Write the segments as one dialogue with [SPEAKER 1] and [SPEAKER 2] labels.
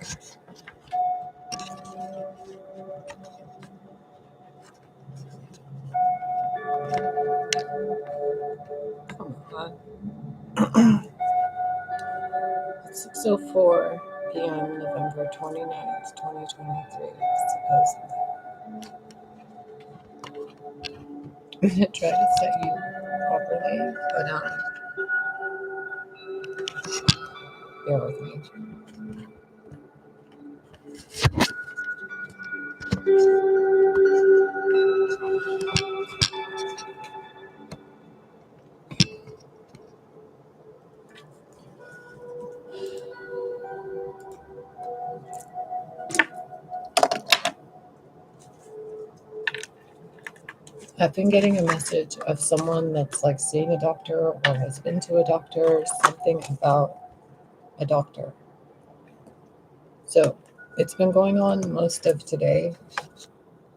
[SPEAKER 1] Come on. It's 6:04 p.m. November 29th, 2023, supposedly. I'm going to try to set you properly, but bear with me. I've been getting a message of someone that's like seeing a doctor or has been to a doctor, something about a doctor. So it's been going on most of today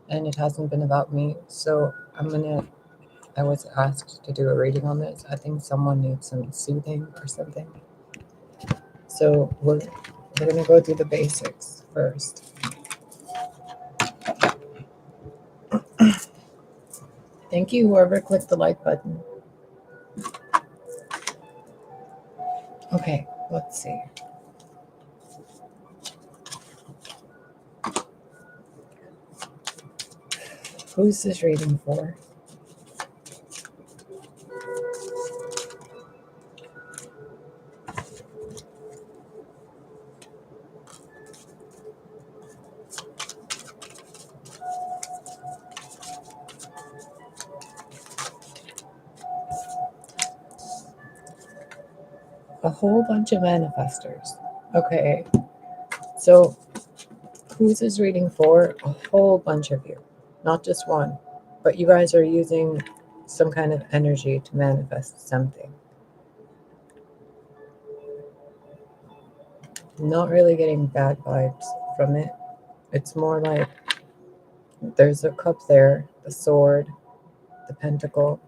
[SPEAKER 1] and it hasn't been about me. So I was asked to do a reading on this. I think someone needs some soothing or something. So we're going to go through the basics first. Thank you, whoever clicked the like button. Okay, let's see. Who's this reading for? A whole bunch of manifestors. Okay, so who's this reading for? A whole bunch of you, not just one, but you guys are using some kind of energy to manifest something. Not really getting bad vibes from it. It's more like there's a cup there, the sword, the pentacle.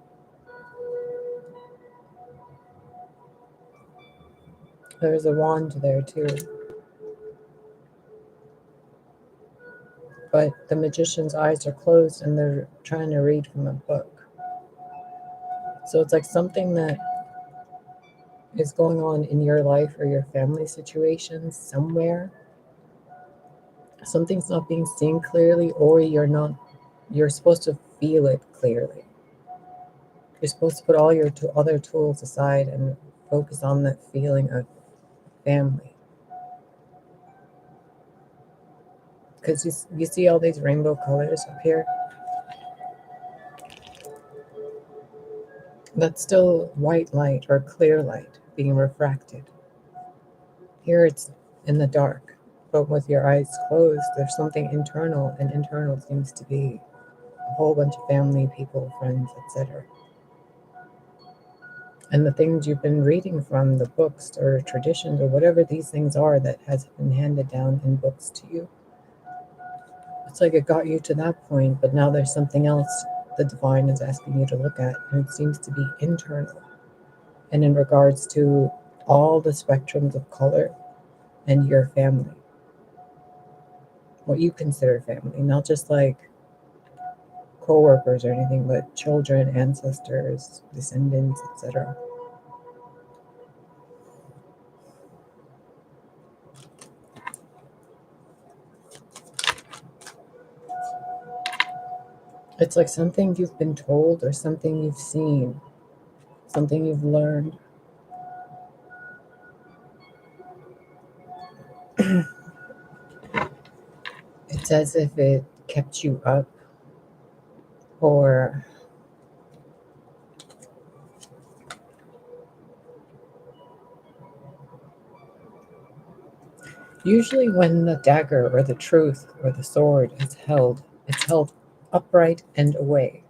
[SPEAKER 1] There's a wand there too. But the magician's eyes are closed and they're trying to read from a book. So it's like something that is going on in your life or your family situation somewhere. Something's not being seen clearly, or you're supposed to feel it clearly. You're supposed to put all your other tools aside and focus on that feeling of family. Because you see all these rainbow colors up here? That's still white light or clear light being refracted. Here it's in the dark, but with your eyes closed, there's something internal, and internal seems to be a whole bunch of family, people, friends, etc. And the things you've been reading from, the books or traditions or whatever these things are that has been handed down in books to you, it's like it got you to that point, but now there's something else the divine is asking you to look at, and it seems to be internal. And in regards to all the spectrums of color and your family, what you consider family, not just like co-workers or anything, but children, ancestors, descendants, etc. It's like something you've been told or something you've seen, something you've learned. It's as if it kept you up, or usually when the dagger or the truth or the sword is held, it's held upright and away,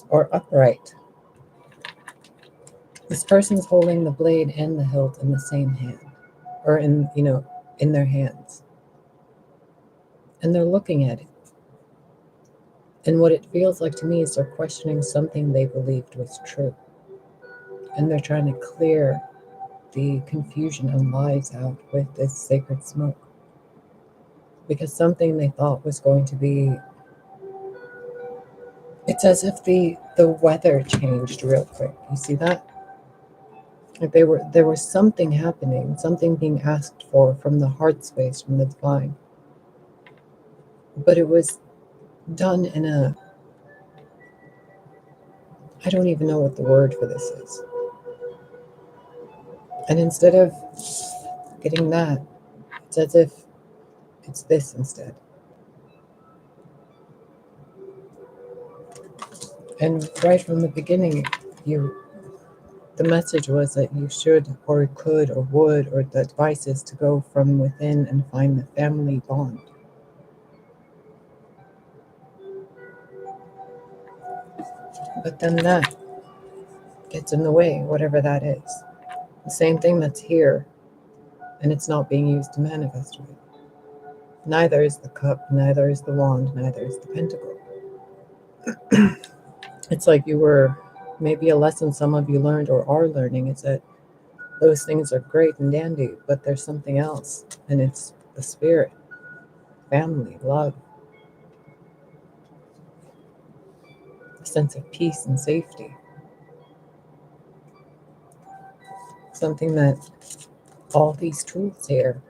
[SPEAKER 1] or upright. This person's holding the blade and the hilt in the same hand, or in their hands. And they're looking at it. And what it feels like to me is they're questioning something they believed was true. And they're trying to clear the confusion and lies out with this sacred smoke. Because something they thought was going to be, it's as if the weather changed real quick. You see that? Like there was something happening, something being asked for from the heart space, from the divine. But it was done in a, I don't even know what the word for this is. And instead of getting that, it's as if it's this instead. And right from the beginning, the message was that you should or could or would, or the advice is to go from within and find the family bond. But then that gets in the way, whatever that is. The same thing that's here, and it's not being used to manifest with. Neither is the cup, neither is the wand, neither is the pentacle. It's like you were, maybe a lesson some of you learned or are learning is that those things are great and dandy, but there's something else, and it's the spirit, family, love, a sense of peace and safety. Something that all these tools here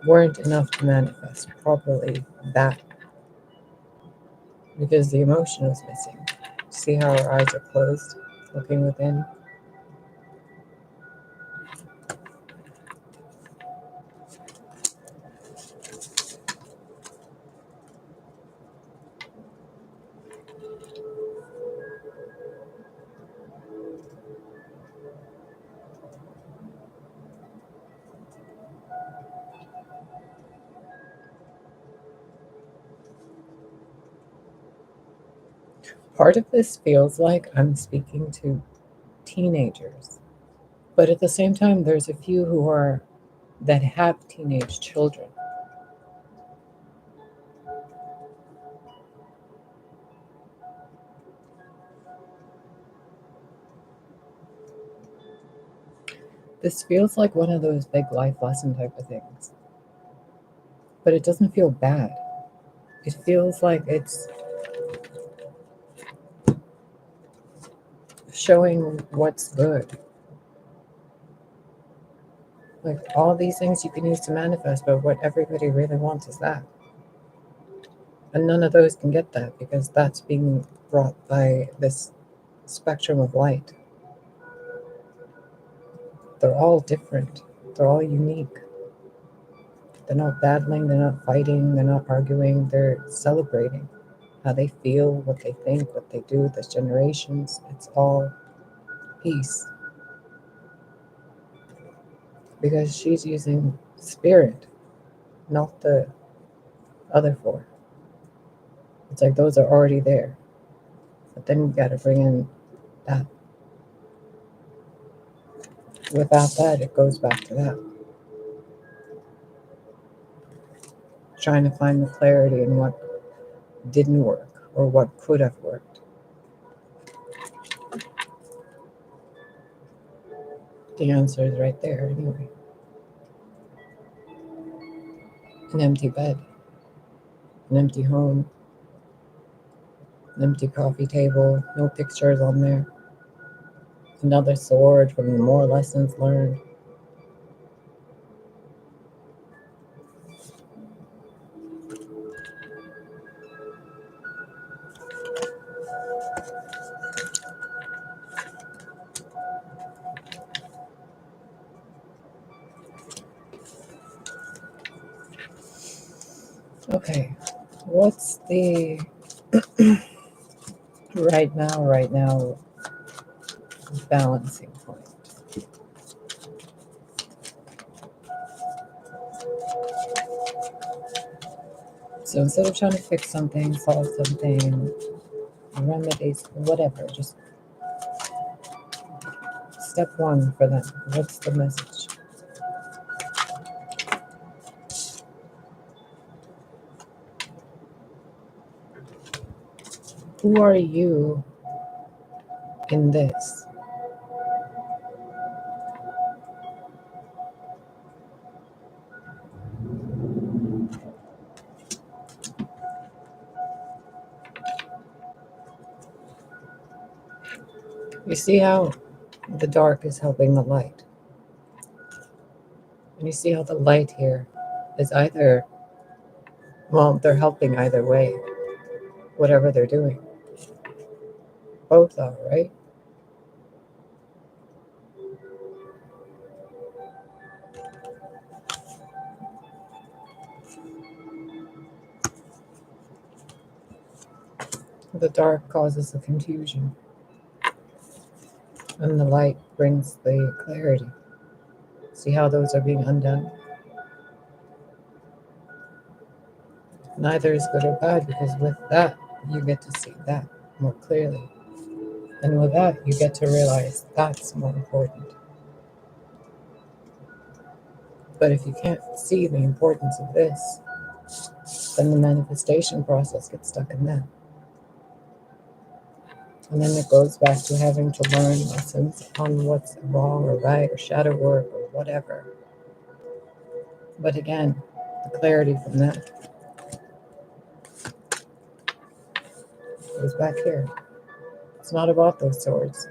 [SPEAKER 1] weren't enough to manifest properly that, because the emotion was missing. See how our eyes are closed, looking within? Part of this feels like I'm speaking to teenagers, but at the same time, there's a few who are that have teenage children. This feels like one of those big life lesson type of things, but it doesn't feel bad. It feels like it's showing what's good. Like all these things you can use to manifest, but what everybody really wants is that. And none of those can get that because that's being brought by this spectrum of light. They're all different, they're all unique. They're not battling, they're not fighting, they're not arguing, they're celebrating how they feel, what they think, what they do. There's generations, it's all peace. Because she's using spirit, not the other four. It's like those are already there. But then you got to bring in that. Without that, it goes back to that. Trying to find the clarity in what didn't work or what could have worked. The answer is right there anyway. An empty bed, an empty home, an empty coffee table, no pictures on there. Another sword from more lessons learned. Okay, what's the right now balancing point? So instead of trying to fix something, solve something, remedies, whatever, just step one for them. What's the message? Who are you in this? You see how the dark is helping the light. And you see how the light here is either, well, they're helping either way, whatever they're doing. Both are, right? The dark causes the confusion, and the light brings the clarity. See how those are being undone? Neither is good or bad, because with that, you get to see that more clearly. And with that, you get to realize that's more important. But if you can't see the importance of this, then the manifestation process gets stuck in that. And then it goes back to having to learn lessons on what's wrong or right or shadow work or whatever. But again, the clarity from that goes back here. It's not about those swords.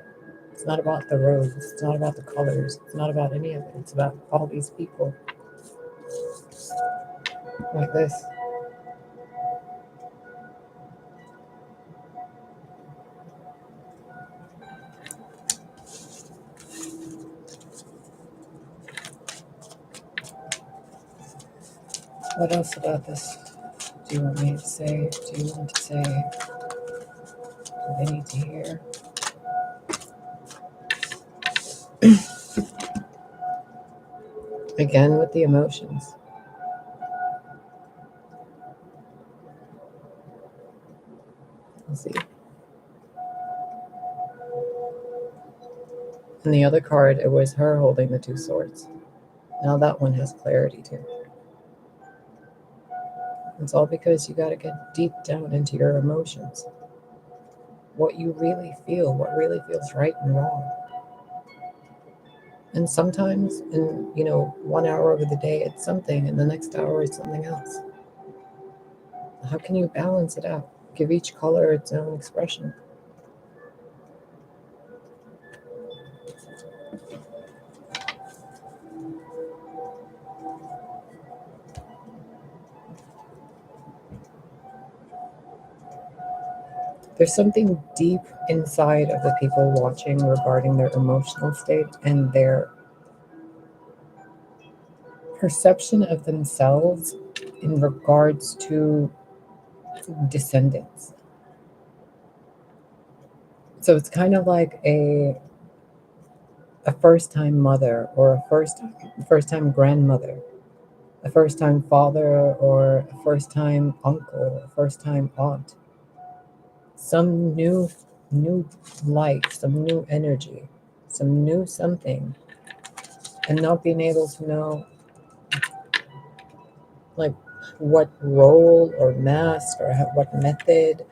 [SPEAKER 1] It's not about the robes. It's not about the colors. It's not about any of it. It's about all these people like this. What else about this do you want me to say? Do you want to say? Do they need to hear? Again with the emotions. Let's see. And the other card, it was her holding the two swords. Now that one has clarity too. It's all because you got to get deep down into your emotions. What you really feel, what really feels right and wrong. And sometimes in, 1 hour over the day, it's something, and the next hour it's something else. How can you balance it out? Give each color its own expression. There's something deep inside of the people watching regarding their emotional state and their perception of themselves in regards to descendants. So it's kind of like a first-time mother or a first-time grandmother, a first-time father or a first-time uncle, a first-time aunt. Some new life, some new energy, some new something, and not being able to know like what role or mask or what method,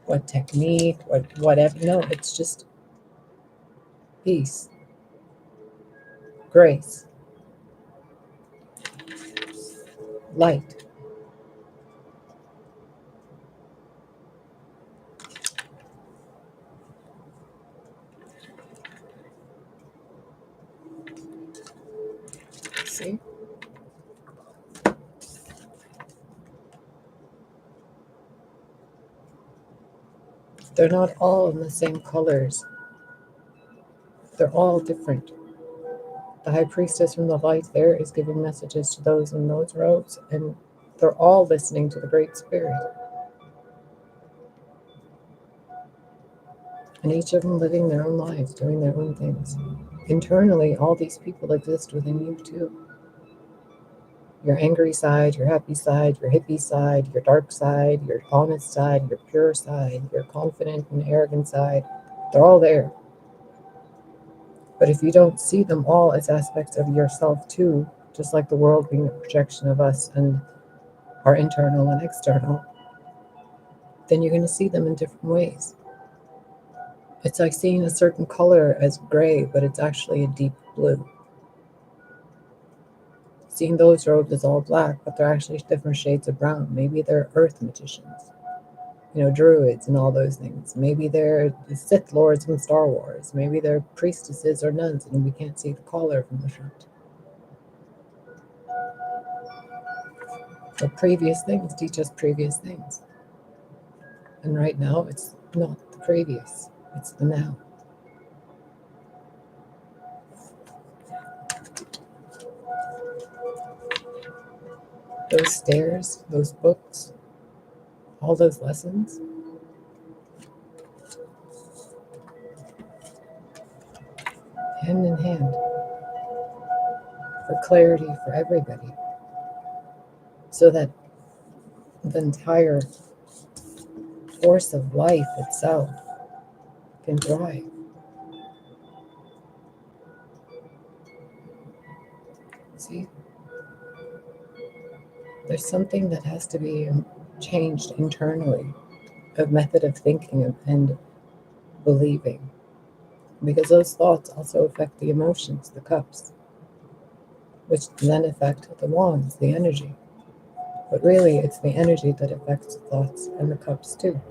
[SPEAKER 1] what technique, whatever. No, it's just peace, grace, light. See? They're not all in the same colors. They're all different. The high priestess from the light there is giving messages to those in those robes, and they're all listening to the Great Spirit. And each of them living their own lives, doing their own things. Internally, all these people exist within you too. Your angry side, your happy side, your hippie side, your dark side, your honest side, your pure side, your confident and arrogant side. They're all there. But if you don't see them all as aspects of yourself too, just like the world being a projection of us and our internal and external, then you're going to see them in different ways. It's like seeing a certain color as gray, but it's actually a deep blue. Seeing those robes as all black, but they're actually different shades of brown. Maybe they're earth magicians. druids and all those things. Maybe they're the Sith Lords from Star Wars. Maybe they're priestesses or nuns and we can't see the collar from the front. But previous things teach us previous things. And right now, it's not the previous, it's the now. Those stairs, those books, all those lessons, hand in hand, for clarity for everybody, so that the entire force of life itself can thrive. See, there's something that has to be changed internally, of method of thinking and believing, because those thoughts also affect the emotions, the cups, which then affect the wands, the energy. But really, it's the energy that affects the thoughts and the cups too.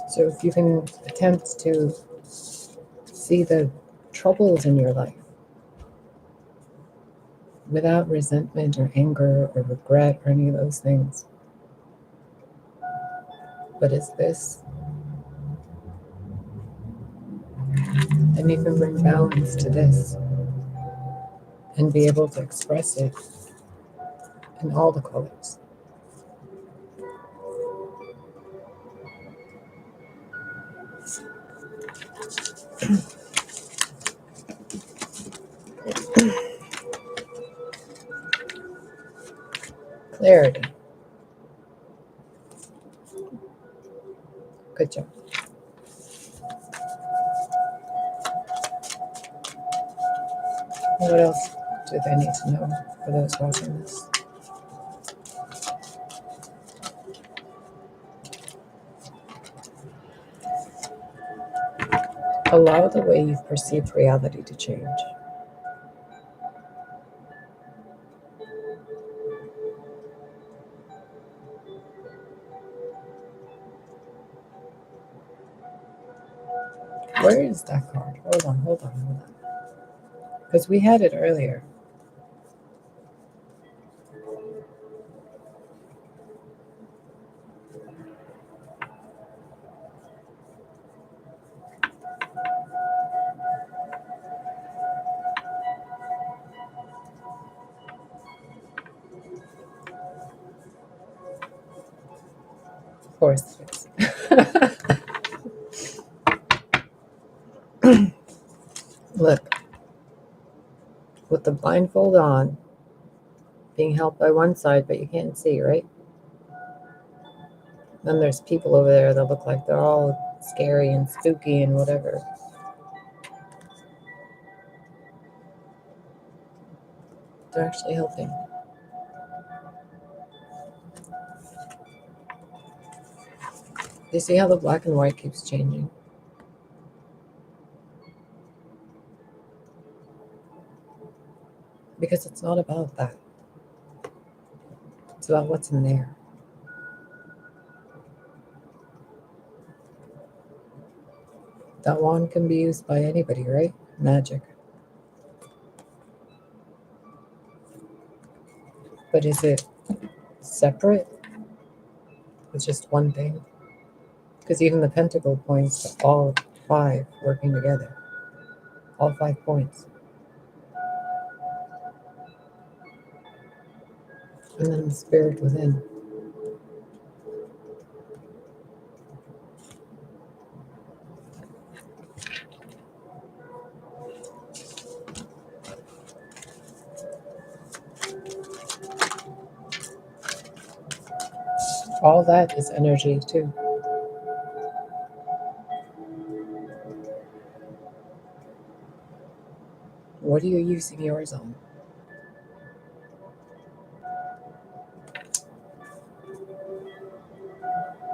[SPEAKER 1] So if you can attempt to see the troubles in your life without resentment or anger or regret or any of those things, but is this, then you can bring balance to this and be able to express it in all the colors. Clarity. Good job. What else do they need to know for those watching this? Allow the way you've perceived reality to change. Where is that card? Hold on. Because we had it earlier. Of course it is. Look, with the blindfold on, being held by one side, but you can't see, right? Then there's people over there that look like they're all scary and spooky and whatever. They're actually helping. You see how the black and white keeps changing? Because it's not about that. It's about what's in there. That wand can be used by anybody, right? Magic. But is it separate? It's just one thing? Because even the pentacle points to all 5 working together. All 5 points. And then the spirit within. All that is energy too. What are you using yours on?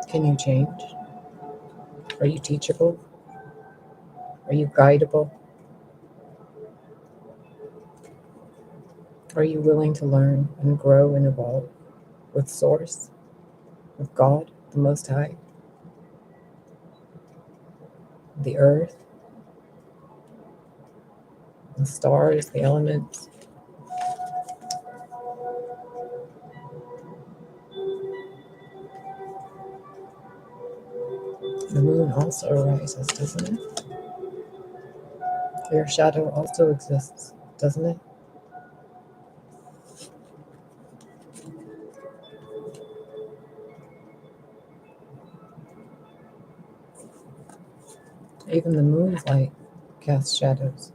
[SPEAKER 1] Can you change? Are you teachable? Are you guidable? Are you willing to learn and grow and evolve with Source, with God, the Most High, the earth, the stars, the elements? The moon also arises, doesn't it? Your shadow also exists, doesn't it? Even the moon's light casts shadows.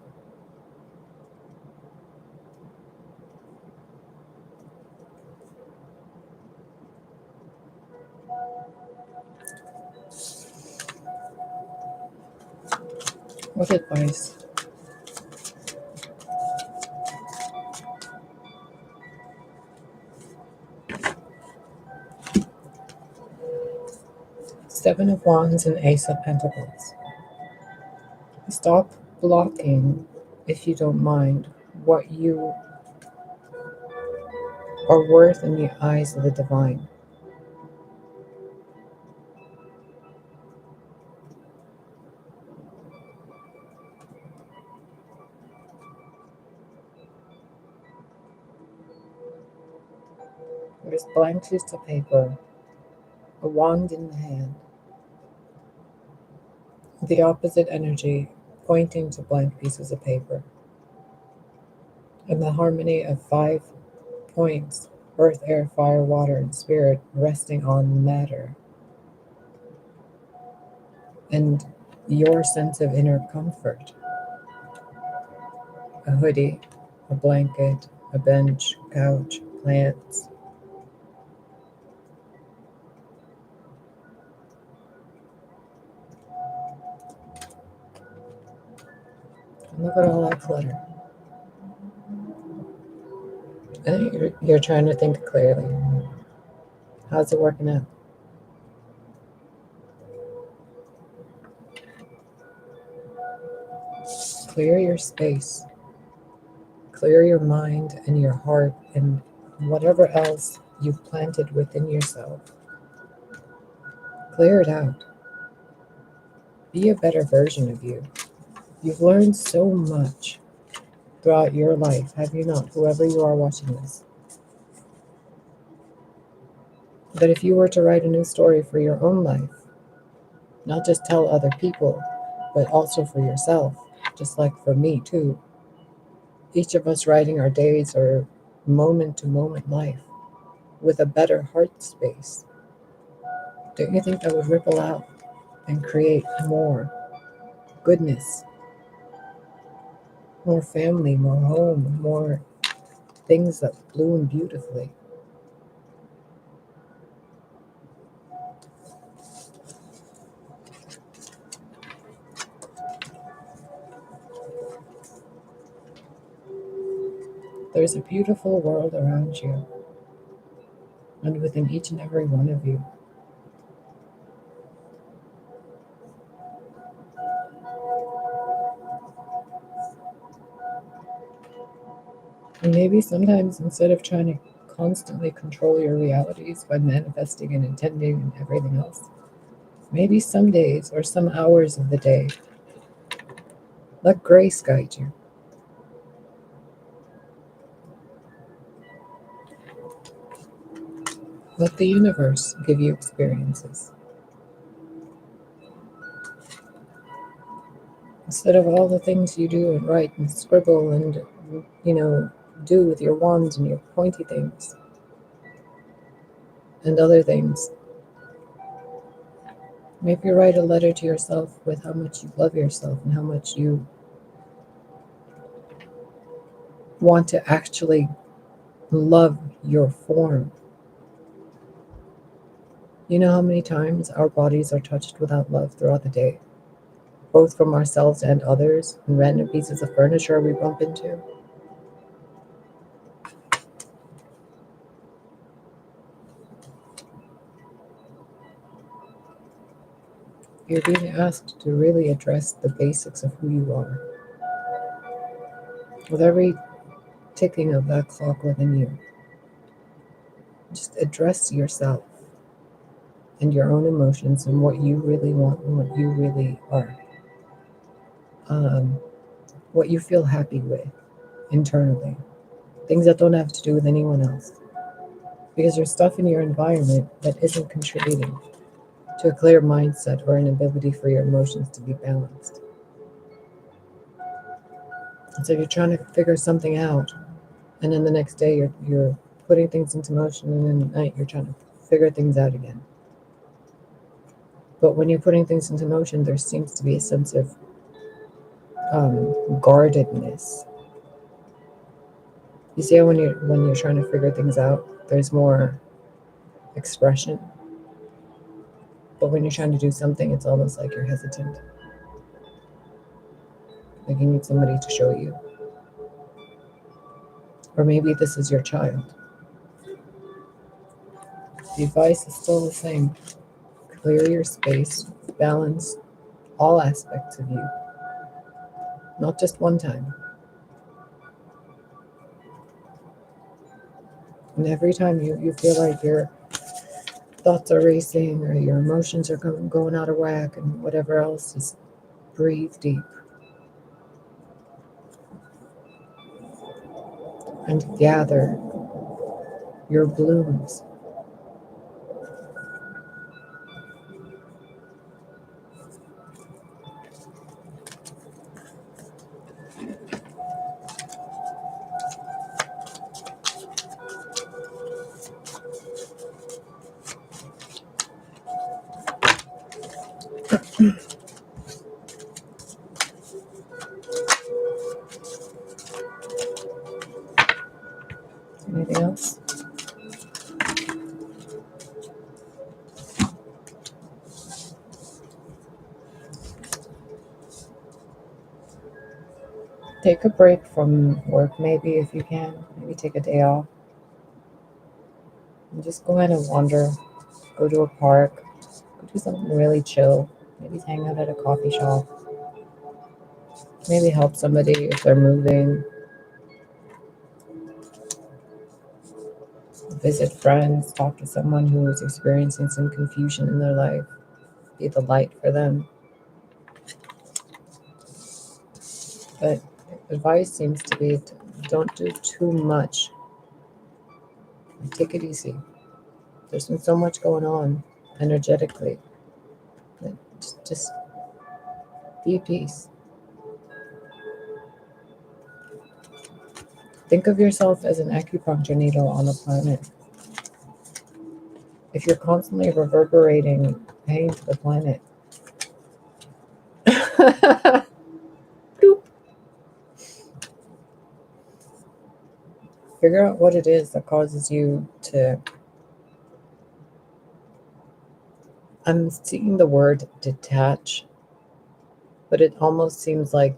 [SPEAKER 1] What advice? Seven of Wands and Ace of Pentacles. Stop blocking, if you don't mind, what you are worth in the eyes of the divine. There's blank sheets of paper, a wand in the hand, the opposite energy pointing to blank pieces of paper, and the harmony of 5 points: earth, air, fire, water, and spirit resting on matter, and your sense of inner comfort. A hoodie, a blanket, a bench, couch, plants. And look at all that clutter. And you're trying to think clearly. How's it working out? Clear your space. Clear your mind and your heart and whatever else you've planted within yourself. Clear it out. Be a better version of you. You've learned so much throughout your life, have you not, whoever you are watching this? But if you were to write a new story for your own life, not just tell other people, but also for yourself, just like for me too, each of us writing our days or moment to moment life with a better heart space, don't you think that would ripple out and create more goodness, more family, more home, more things that bloom beautifully? There's a beautiful world around you and within each and every one of you. And maybe sometimes instead of trying to constantly control your realities by manifesting and intending and everything else, maybe some days or some hours of the day, let grace guide you. Let the universe give you experiences. Instead of all the things you do and write and scribble and, do with your wands and your pointy things and other things, maybe write a letter to yourself with how much you love yourself and how much you want to actually love your form. You know how many times our bodies are touched without love throughout the day, both from ourselves and others, and random pieces of furniture we bump into? You're being asked to really address the basics of who you are. With every ticking of that clock within you. Just address yourself and your own emotions and what you really want and what you really are. What you feel happy with internally. Things that don't have to do with anyone else. Because there's stuff in your environment that isn't contributing to a clear mindset or an ability for your emotions to be balanced. And so you're trying to figure something out, and then the next day you're putting things into motion, and then at night you're trying to figure things out again. But when you're putting things into motion, there seems to be a sense of guardedness. You see how when you're trying to figure things out, there's more expression. But when you're trying to do something, it's almost like you're hesitant. Like you need somebody to show you. Or maybe this is your child. The advice is still the same. Clear your space, balance all aspects of you, not just one time. And every time you feel like your thoughts are racing or your emotions are going out of whack and whatever else, just breathe deep and gather your blooms. Anything else? Take a break from work, maybe, if you can. Maybe take a day off. And just go ahead and wander. Go to a park. Go do something really chill. Maybe hang out at a coffee shop. Maybe help somebody if they're moving. Visit friends. Talk to someone who is experiencing some confusion in their life. Be the light for them. But advice seems to be don't do too much. Take it easy. There's been so much going on energetically. Just be at peace. Think of yourself as an acupuncture needle on a planet. If you're constantly reverberating pain to the planet, figure out what it is that causes you to. I'm seeing the word detach, but it almost seems like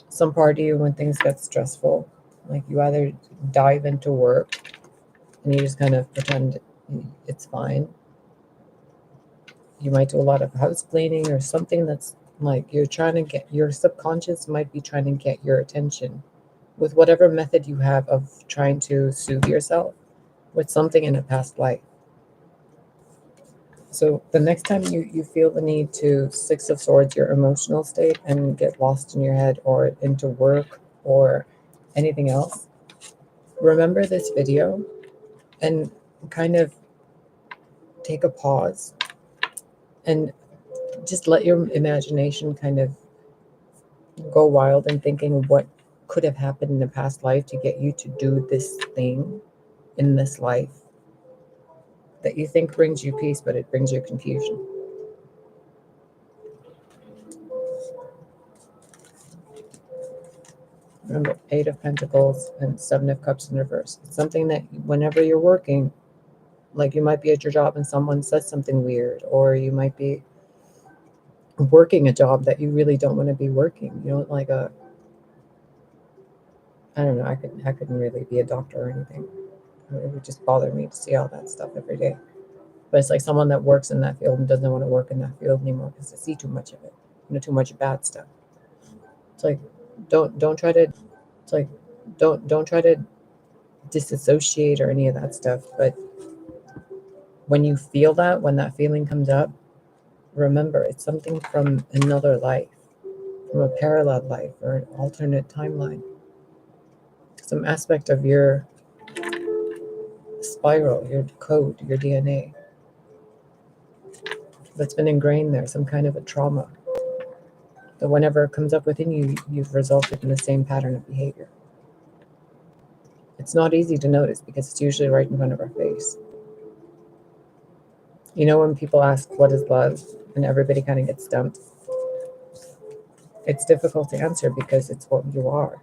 [SPEAKER 1] some part of you, when things get stressful, like you either dive into work and you just kind of pretend it's fine. You might do a lot of house cleaning or something that's like you're trying to get, your subconscious might be trying to get your attention with whatever method you have of trying to soothe yourself with something in a past life. So the next time you feel the need to Six of Swords your emotional state and get lost in your head or into work or anything else, remember this video and kind of take a pause and just let your imagination kind of go wild and thinking what could have happened in a past life to get you to do this thing in this life that you think brings you peace, but it brings you confusion. Remember, Eight of Pentacles and Seven of Cups in reverse. It's something that whenever you're working, like you might be at your job and someone says something weird, or you might be working a job that you really don't want to be working. You don't like I don't know, I couldn't really be a doctor or anything. It would just bother me to see all that stuff every day. But it's like someone that works in that field and doesn't want to work in that field anymore because they see too much of it, too much bad stuff. It's like, don't try to, it's like, Don't try to disassociate or any of that stuff, but when you feel that, when that feeling comes up, remember it's something from another life, from a parallel life or an alternate timeline, some aspect of your spiral, your code, your DNA that's been ingrained there, some kind of a trauma that whenever it comes up within you, you've resulted in the same pattern of behavior. It's not easy to notice because it's usually right in front of our face. You know, when people ask, what is love? And everybody kind of gets stumped. It's difficult to answer because it's what you are.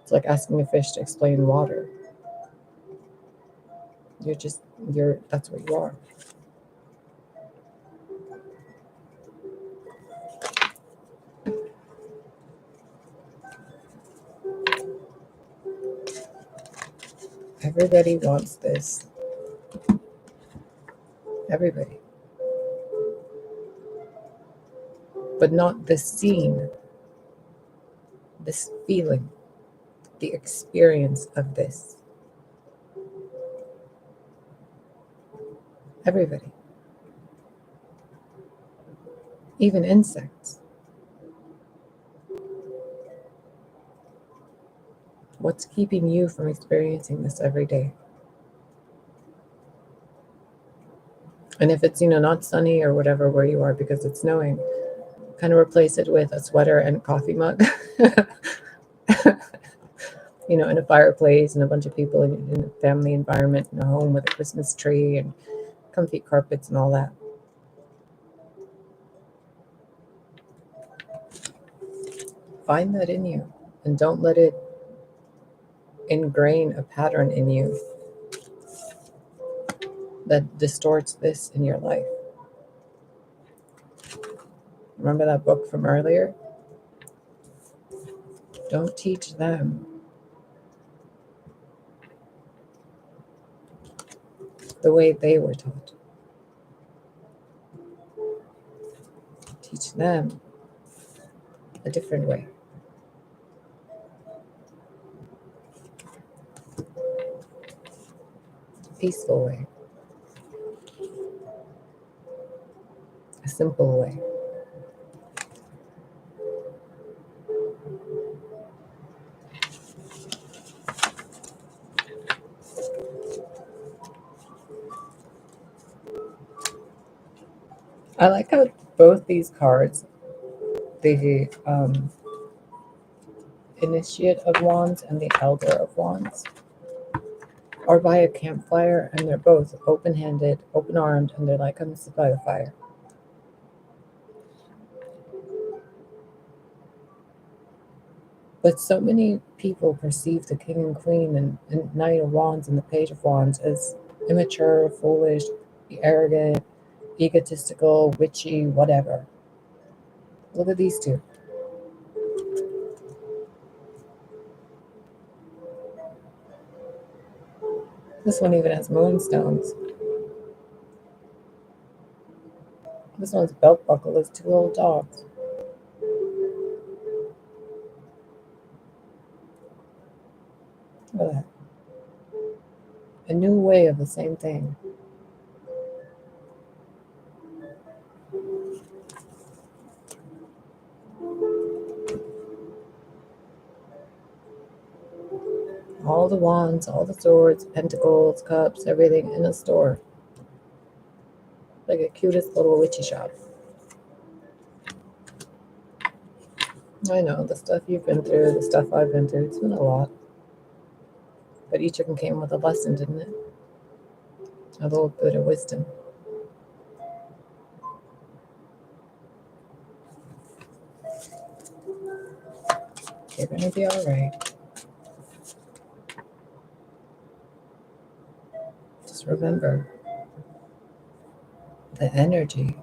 [SPEAKER 1] It's like asking a fish to explain water. That's what you are. Everybody wants this. Everybody. But not this scene, this feeling, the experience of this. Everybody. Even insects. What's keeping you from experiencing this every day? And if it's, not sunny or whatever where you are because it's snowing, kind of replace it with a sweater and a coffee mug. In a fireplace and a bunch of people in a family environment, in a home with a Christmas tree and comfy carpets and all that. Find that in you and don't let it ingrain a pattern in you that distorts this in your life. Remember that book from earlier? Don't teach them the way they were taught. Teach them a different way. A peaceful way. A simple way. I like how both these cards, the Initiate of Wands and the Elder of Wands, are by a campfire, and they're both open-handed, open-armed, and they're like, come sit by the fire. But so many people perceive the King and Queen and Knight of Wands and the Page of Wands as immature, foolish, arrogant, egotistical, witchy, whatever. Look at these two. This one even has moonstones. This one's belt buckle is two little dogs. Look at that. A new way of the same thing. All the wands, all the swords, pentacles, cups, everything in a store. Like a cutest little witchy shop. I know, the stuff you've been through, the stuff I've been through, it's been a lot. But each of them came with a lesson, didn't it? A little bit of wisdom. You're going to be all right. Just remember, the energy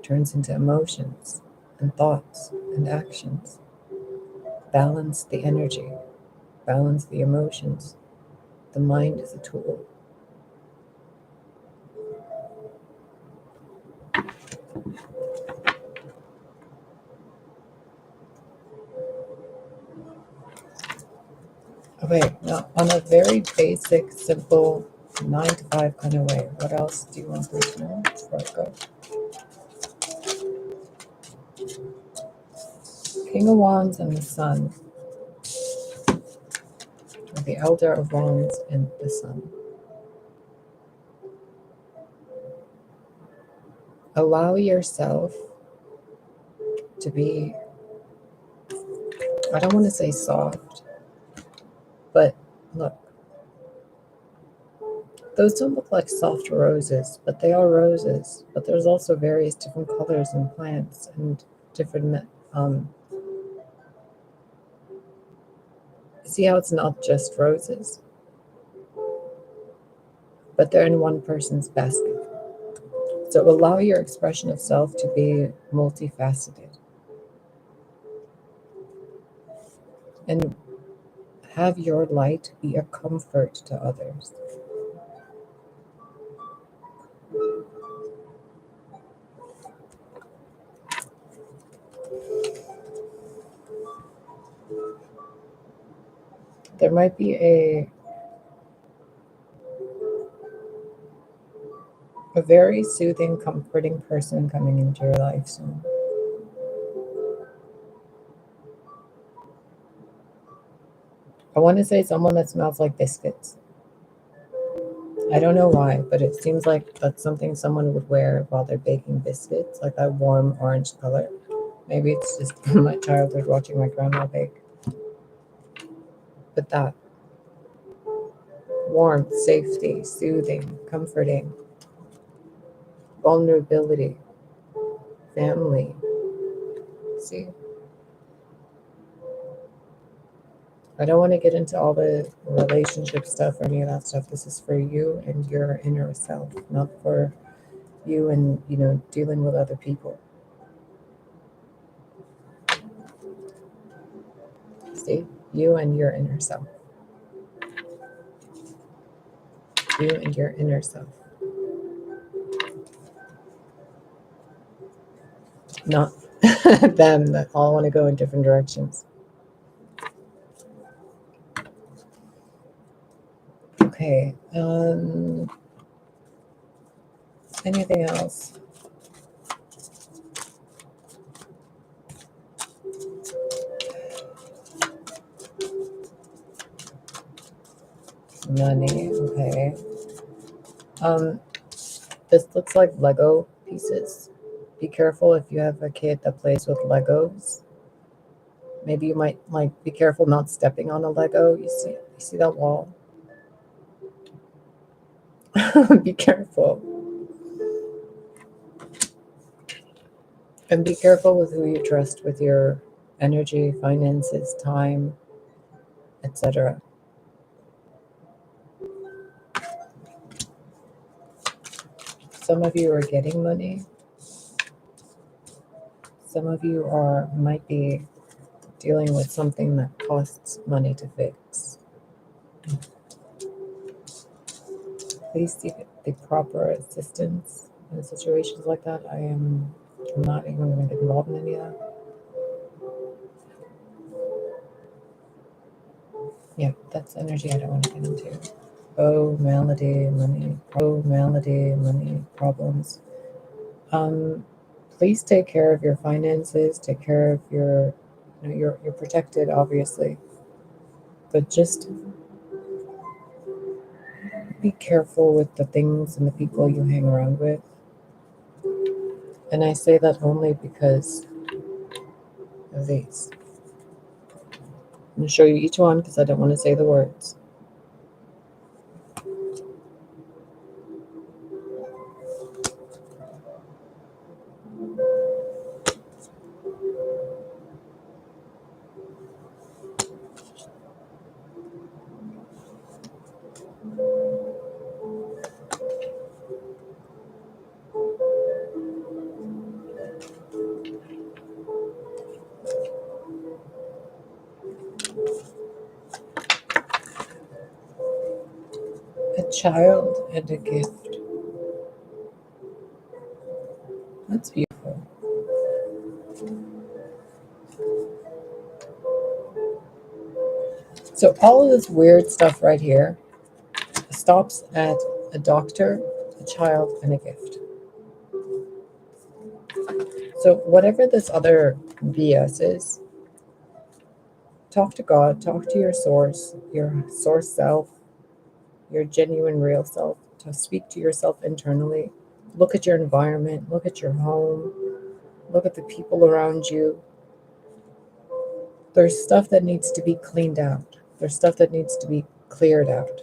[SPEAKER 1] turns into emotions and thoughts and actions. Balance the energy, balance the emotions. The mind is a tool. Okay, now on a very basic, simple 9 to 5 kind of way, what else do you want to know before I go? King of Wands and the Sun, or the Elder of Wands and the Sun. Allow yourself to be, I don't want to say soft, but look, those don't look like soft roses, but they are roses. But there's also various different colors and plants and different, see how it's not just roses, but they're in one person's basket. So allow your expression of self to be multifaceted. And have your light be a comfort to others. There might be a very soothing, comforting person coming into your life soon. I want to say someone that smells like biscuits. I don't know why, but it seems like that's something someone would wear while they're baking biscuits, like that warm orange color. Maybe it's just from my childhood watching my grandma bake. But that warmth, safety, soothing, comforting, vulnerability, family. See? I don't want to get into all the relationship stuff or any of that stuff. This is for you and your inner self, not for you and, dealing with other people. See? You and your inner self. You and your inner self. Not them that all want to go in different directions. Okay. Anything else? Money. Okay. This looks like Lego pieces. Be careful if you have a kid that plays with Legos. Maybe you might be careful not stepping on a Lego. You see that wall? Be careful. And be careful with who you trust with your energy, finances, time, etc. Some of you are getting money. Some of you might be dealing with something that costs money to fix. Please seek the proper assistance in situations like that. I'm not even going to get involved in any of that. Yeah, that's energy I don't want to get into. Malady, money, problems. Please take care of your finances. Take care of you're protected, obviously, but just be careful with the things and the people you hang around with. And I say that only because of these. I'm going to show you each one because I don't want to say the words. A child and a gift. That's beautiful. So all of this weird stuff right here stops at a doctor, a child, and a gift. So whatever this other BS is, talk to God, talk to your source self, your genuine real self, to speak to yourself internally. Look at your environment, look at your home, look at the people around you. There's stuff that needs to be cleaned out. There's stuff that needs to be cleared out.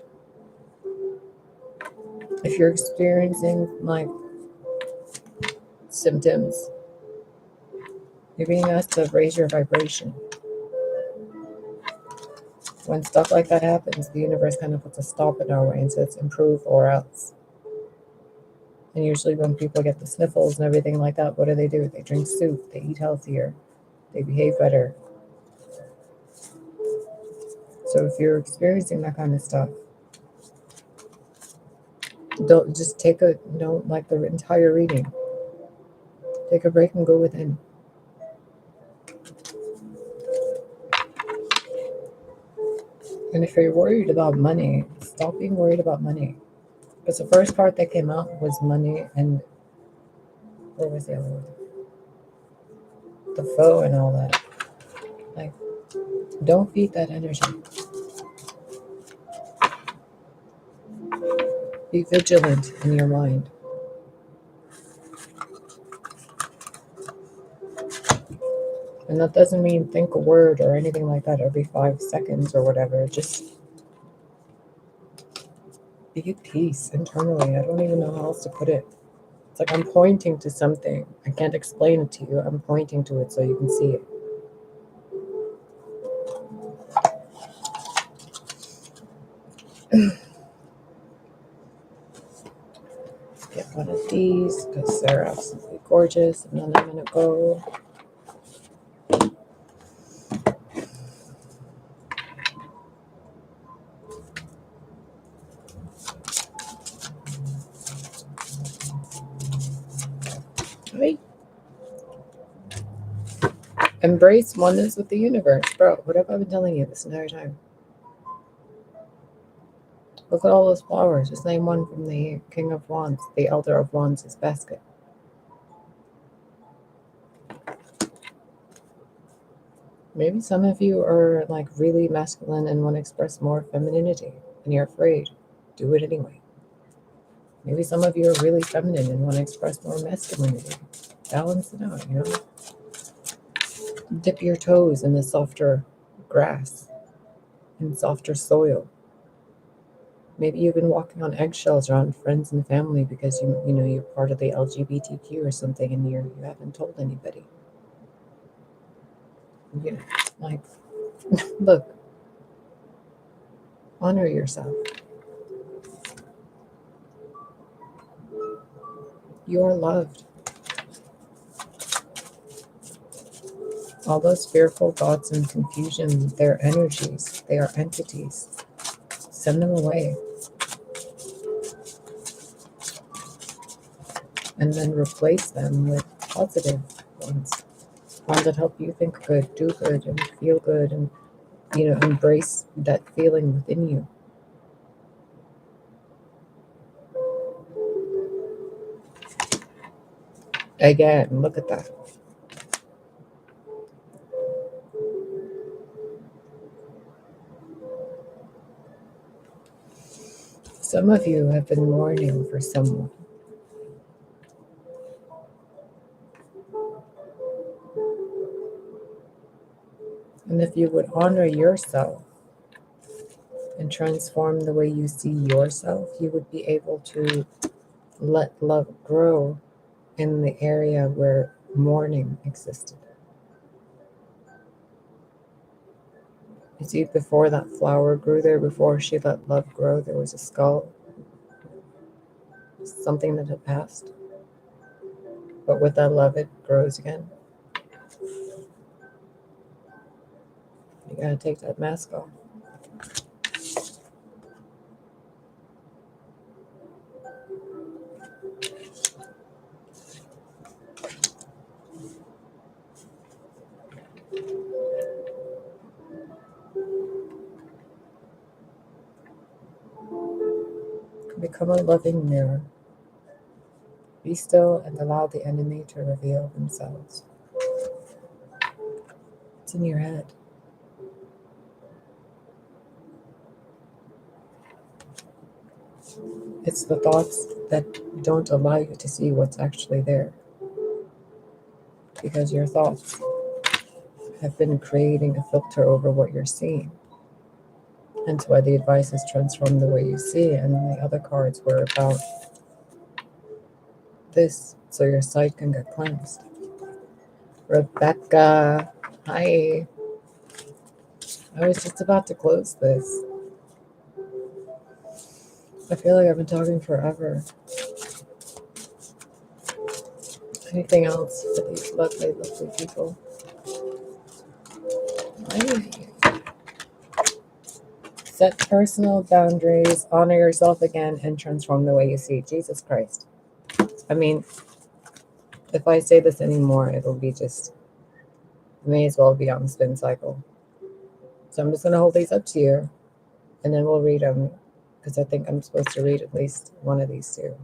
[SPEAKER 1] If you're experiencing like symptoms, you're being asked to raise your vibration. When stuff like that happens, the universe kind of puts a stop in our way and says improve or else. And usually when people get the sniffles and everything like that, what do? They drink soup, they eat healthier, they behave better. So if you're experiencing that kind of stuff, don't just take a note, like the entire reading. Take a break and go within. And if you're worried about money, stop being worried about money. Because the first part that came out was money, and what was the other one? The foe and all that. Like, don't feed that energy. Be vigilant in your mind. And that doesn't mean think a word or anything like that every 5 seconds or whatever. Just be at peace internally. I don't even know how else to put it. It's like I'm pointing to something. I can't explain it to you. I'm pointing to it so you can see it. Get one of these because they're absolutely gorgeous. And then I'm going to go. Right. Embrace oneness with the universe. Bro, what have I been telling you this entire time? Look at all those flowers. Just name one from the King of Wands, the Elder of Wands' basket. Maybe some of you are like really masculine and want to express more femininity and you're afraid. Do it anyway. Maybe some of you are really feminine and want to express more masculinity. Balance it out, you know? Dip your toes in the softer grass and softer soil. Maybe you've been walking on eggshells around friends and family because you know you're part of the LGBTQ or something and you haven't told anybody. You know, like, look, honor yourself. You're loved. All those fearful thoughts and confusion, they're energies, they are entities. Send them away. And then replace them with positive ones. Ones that help you think good, do good, and feel good, and, you know, embrace that feeling within you. Again, look at that. Some of you have been mourning for someone. And if you would honor yourself and transform the way you see yourself, you would be able to let love grow in the area where mourning existed. You see, before that flower grew there, before she let love grow, there was a skull, something that had passed. But with that love, it grows again. You gotta take that mask off. Become a loving mirror. Be still and allow the enemy to reveal themselves. It's in your head. It's the thoughts that don't allow you to see what's actually there. Because your thoughts have been creating a filter over what you're seeing. Hence why the advice is transform the way you see, and the other cards were about this, so your sight can get cleansed. Rebecca, hi. I was just about to close this. I feel like I've been talking forever. Anything else for these lovely, lovely people? Set personal boundaries, honor yourself again, and transform the way you see. Jesus Christ. I mean, if I say this anymore, it'll be just, may as well be on the spin cycle. So I'm just going to hold these up to you, and then we'll read them, because I think I'm supposed to read at least one of these two.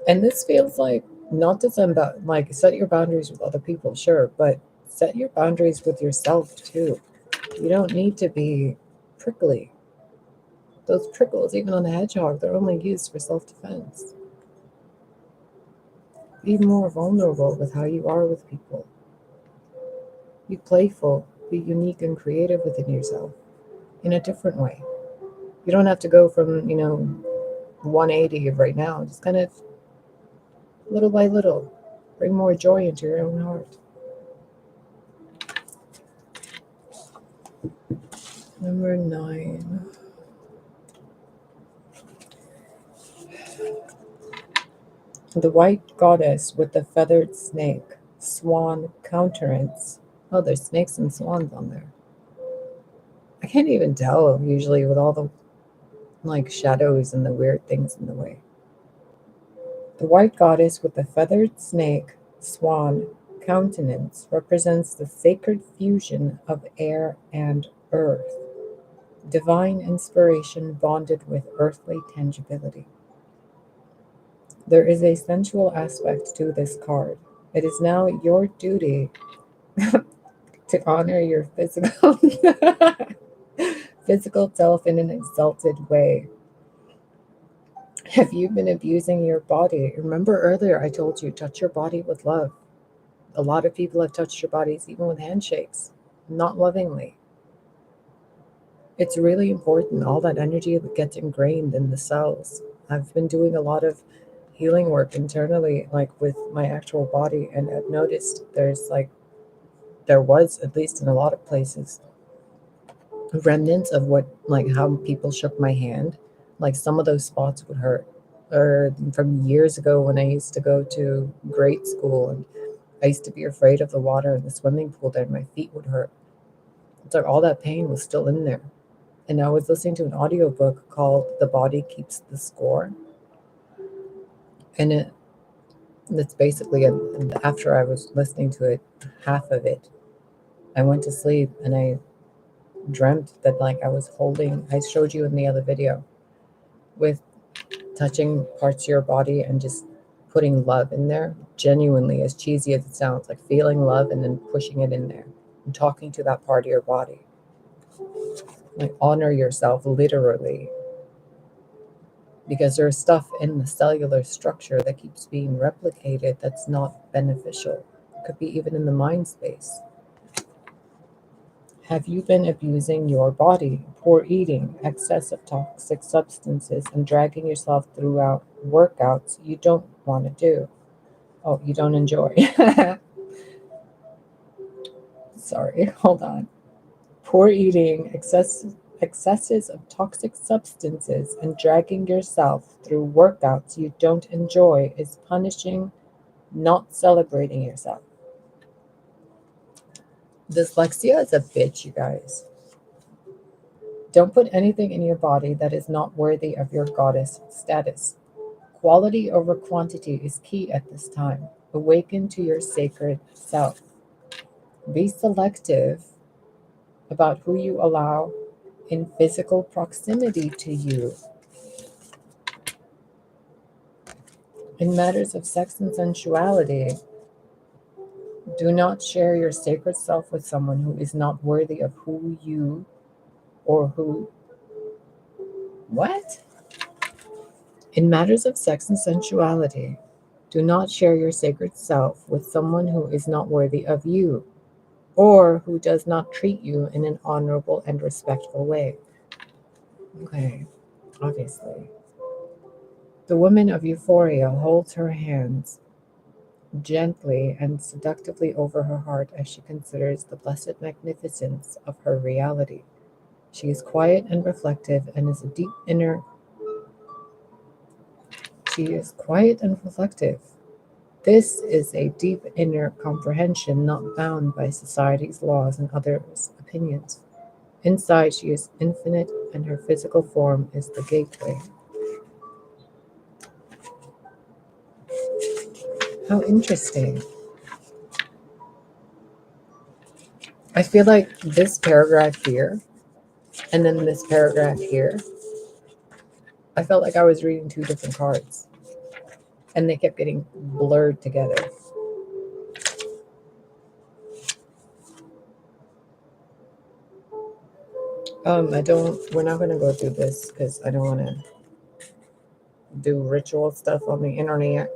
[SPEAKER 1] And this feels like not to send like set your boundaries with other people, sure, but set your boundaries with yourself too. You don't need to be prickly. Those prickles, even on a hedgehog, they're only used for self-defense. Be more vulnerable with how you are with people. Be playful, be unique and creative within yourself in a different way. You don't have to go from, 180 of right now. Just kind of little by little, bring more joy into your own heart. Number 9. The white goddess with the feathered snake, swan countenance. Oh, there's snakes and swans on there. I can't even tell usually with all the shadows and the weird things in the way. The white goddess with the feathered snake, swan countenance represents the sacred fusion of air and earth, divine inspiration bonded with earthly tangibility. There is a sensual aspect to this card. It is now your duty to honor your physical self in an exalted way. Have you been abusing your body? Remember earlier I told you, touch your body with love. A lot of people have touched your bodies even with handshakes, not lovingly. It's really important. All that energy gets ingrained in the cells. I've been doing a lot of healing work internally, with my actual body, and I've noticed there was, at least in a lot of places, remnants of how people shook my hand. Some of those spots would hurt. Or from years ago when I used to go to grade school, and I used to be afraid of the water in the swimming pool there, my feet would hurt. It's like all that pain was still in there. And I was listening to an audiobook called The Body Keeps the Score. And it's basically, after I was listening to it, half of it, I went to sleep and I dreamt that I was holding, I showed you in the other video, with touching parts of your body and just putting love in there, genuinely, as cheesy as it sounds, feeling love and then pushing it in there and talking to that part of your body. Honor yourself, literally, because there's stuff in the cellular structure that keeps being replicated that's not beneficial. It could be even in the mind space. Have you been abusing your body? Poor eating, excess of toxic substances, and dragging yourself throughout workouts you don't want to do. Oh, you don't enjoy. Sorry, hold on. Poor eating, excesses of toxic substances, and dragging yourself through workouts you don't enjoy is punishing, not celebrating yourself. Dyslexia is a bitch, you guys. Don't put anything in your body that is not worthy of your goddess status. Quality over quantity is key at this time. Awaken to your sacred self. Be selective about who you allow in physical proximity to you. In matters of sex and sensuality, do not share your sacred self with someone who is not worthy of who you or who. What? In matters of sex and sensuality, do not share your sacred self with someone who is not worthy of you or who does not treat you in an honorable and respectful way. Okay, obviously. The woman of euphoria holds her hands gently and seductively over her heart as she considers the blessed magnificence of her reality. She is quiet and reflective and is a deep inner. She is quiet and reflective. This is a deep inner comprehension not bound by society's laws and others' opinions. Inside, she is infinite, and her physical form is the gateway. How interesting. I feel like this paragraph here, and then this paragraph here, I felt like I was reading two different cards, and they kept getting blurred together. We're not going to go through this because I don't want to do ritual stuff on the internet.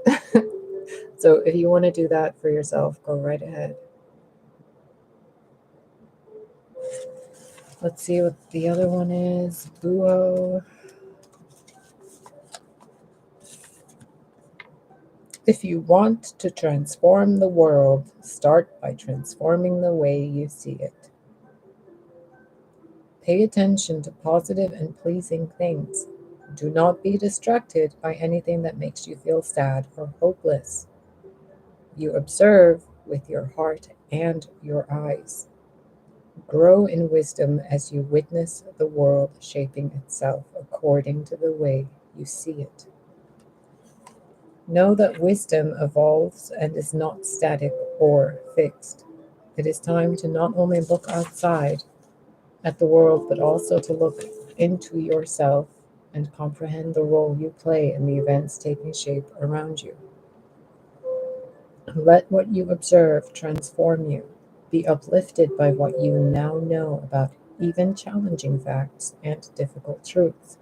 [SPEAKER 1] So if you want to do that for yourself, go right ahead. Let's see what the other one is. Buo. If you want to transform the world, start by transforming the way you see it. Pay attention to positive and pleasing things. Do not be distracted by anything that makes you feel sad or hopeless. You observe with your heart and your eyes. Grow in wisdom as you witness the world shaping itself according to the way you see it. Know that wisdom evolves and is not static or fixed. It is time to not only look outside at the world, but also to look into yourself and comprehend the role you play in the events taking shape around you. Let what you observe transform you. Be uplifted by what you now know about even challenging facts and difficult truths.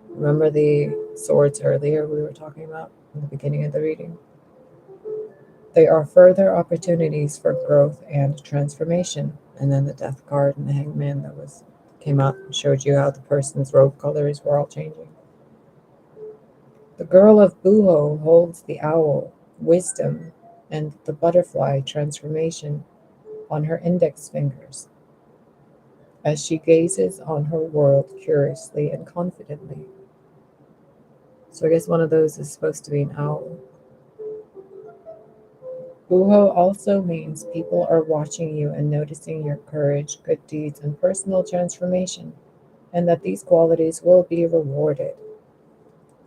[SPEAKER 1] Remember the swords earlier we were talking about in the beginning of the reading? They are further opportunities for growth and transformation. And then the death card and the hangman that came out and showed you how the person's robe colors were all changing. The girl of Buho holds the owl, wisdom, and the butterfly transformation on her index fingers as she gazes on her world curiously and confidently. So I guess one of those is supposed to be an owl. Buho also means people are watching you and noticing your courage, good deeds, and personal transformation, and that these qualities will be rewarded.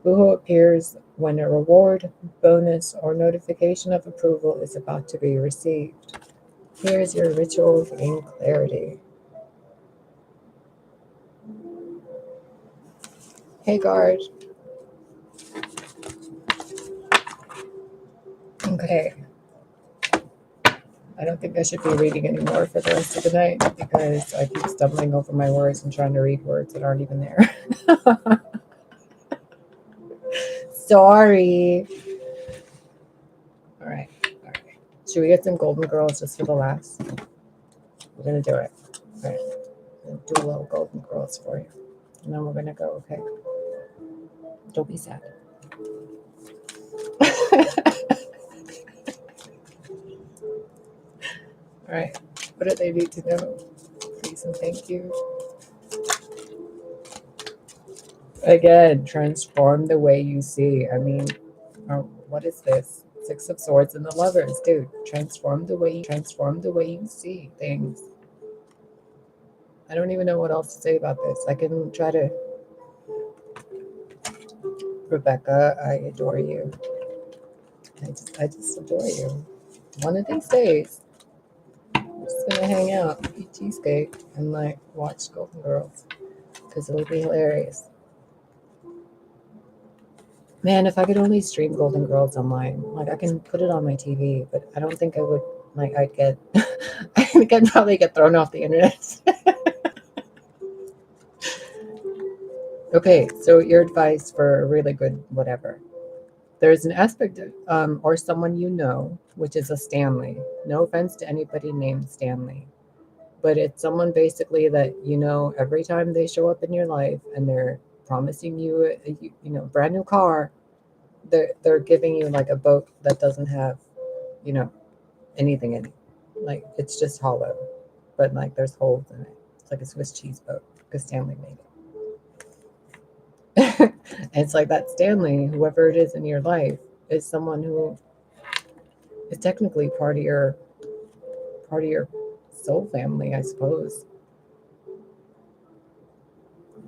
[SPEAKER 1] Buho appears when a reward, bonus, or notification of approval is about to be received. Here's your ritual to gain clarity. Hey, guard. Okay. I don't think I should be reading anymore for the rest of the night because I keep stumbling over my words and trying to read words that aren't even there. Sorry. All right. Should we get some golden girls just for the last? We're going to do it. All right. I'm going to do a little golden girls for you. And then we're going to go, okay? Don't be sad. All right. What do they need to know? Please and thank you. Again, transform the way you see. I mean, what is this? Six of Swords and the Lovers, dude. Transform the way you see things. I don't even know what else to say about this. I can try to. Rebecca, I adore you. I just adore you. One of these days, We're just gonna hang out, eat cheesecake, and like watch Golden Girls because it'll be hilarious. Man, if I could only stream Golden Girls online, like I can put it on my TV, but I don't think I would. Like I'd get, I think I'd probably get thrown off the internet. Okay, so your advice for a really good whatever. There's an aspect of, or someone you know, which is a Stanley. No offense to anybody named Stanley, but it's someone basically that you know every time they show up in your life and they're promising you, brand new car. They're giving you like a boat that doesn't have, you know, anything in it. Like it's just hollow, but like there's holes in it. It's like a Swiss cheese boat because Stanley made it. And it's like that Stanley, whoever it is in your life, is someone who is technically part of your soul family, I suppose.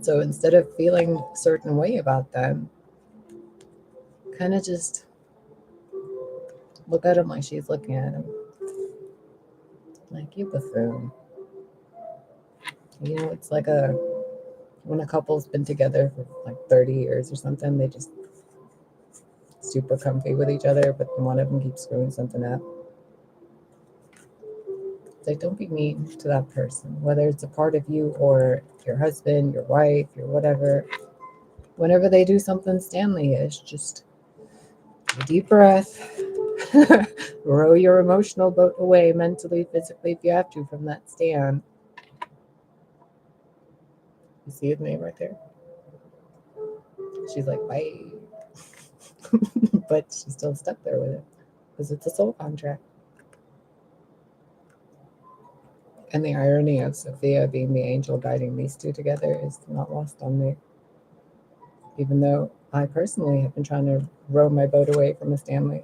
[SPEAKER 1] So instead of feeling a certain way about them, kind of just look at him like she's looking at him. Like, you buffoon. You know, it's like when a couple's been together for like 30 years or something, they just super comfy with each other, but one of them keeps screwing something up. It's like, don't be mean to that person, whether it's a part of you or your husband, your wife, your whatever. Whenever they do something Stanley-ish, just take a deep breath, row your emotional boat away mentally, physically, if you have to, from that stand. You see his name right there? She's like, bye. But she's still stuck there with it because it's a soul contract. And the irony of Sophia being the angel guiding these two together is not lost on me. Even though I personally have been trying to row my boat away from a Stanley.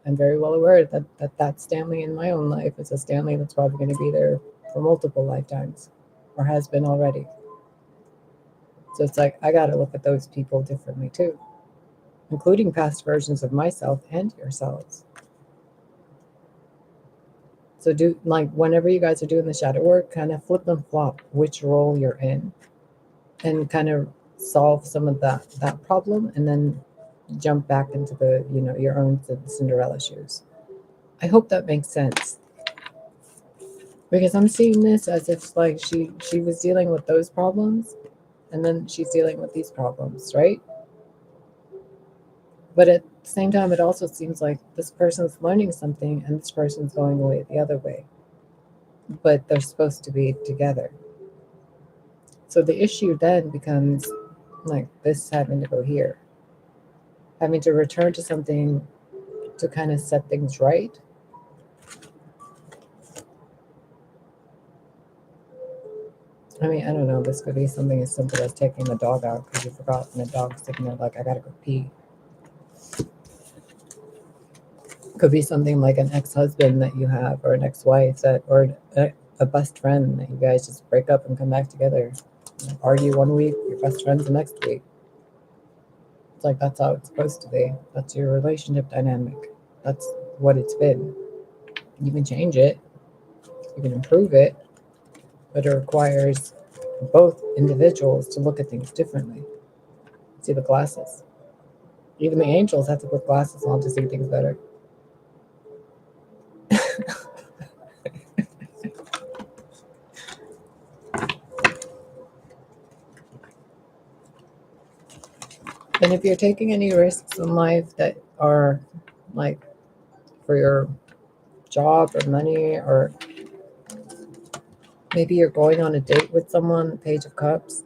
[SPEAKER 1] I'm very well aware that Stanley in my own life is a Stanley that's probably going to be there for multiple lifetimes, or has been already. So it's like, I got to look at those people differently too, including past versions of myself and yourselves. So do, like, whenever you guys are doing the shadow work, kind of flip and flop which role you're in and kind of solve some of that problem, and then jump back into the, your own Cinderella shoes. I hope that makes sense. Because I'm seeing this as if like she was dealing with those problems and then she's dealing with these problems, right? But at the same time, it also seems like this person's learning something and this person's going away the other way. But they're supposed to be together. So the issue then becomes like this having to go here, having to return to something to kind of set things right. I mean, I don't know. This could be something as simple as taking the dog out because you forgot, and the dog's sitting there like, I gotta go pee. Could be something like an ex-husband that you have, or an ex-wife or a best friend that you guys just break up and come back together. Argue one week, your best friend's the next week. It's like, that's how it's supposed to be. That's your relationship dynamic. That's what it's been. You can change it, you can improve it, but it requires both individuals to look at things differently. See the glasses. Even the angels have to put glasses on to see things better. And if you're taking any risks in life that are like for your job or money, or maybe you're going on a date with someone, Page of Cups,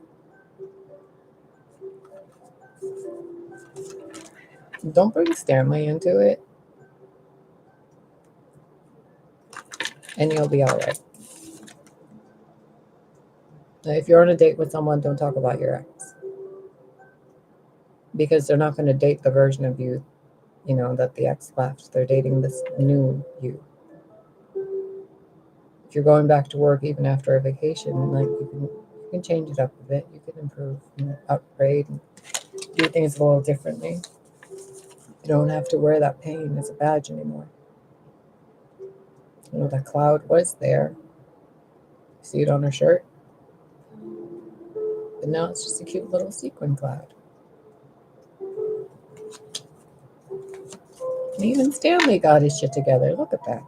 [SPEAKER 1] don't bring Stanley into it, and you'll be all right. If you're on a date with someone, don't talk about your ex, because they're not going to date the version of you, that the ex left. They're dating this new you. If you're going back to work even after a vacation, like you can change it up a bit. You can improve, upgrade, and do things a little differently. You don't have to wear that pain as a badge anymore. Well, the cloud was there. See it on her shirt? But now it's just a cute little sequin cloud. And even Stanley got his shit together. Look at that.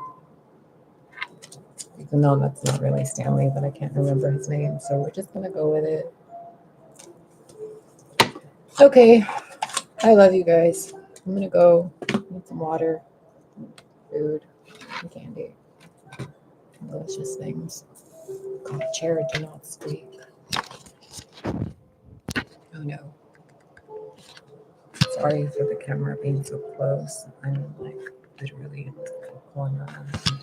[SPEAKER 1] Even though that's not really Stanley, but I can't remember his name, so we're just gonna go with it. Okay, I love you guys. I'm gonna go need some water, food, and candy. Delicious things. God, chair, do not squeak. Oh no. Sorry for the camera being so close. I'm like literally in the corner and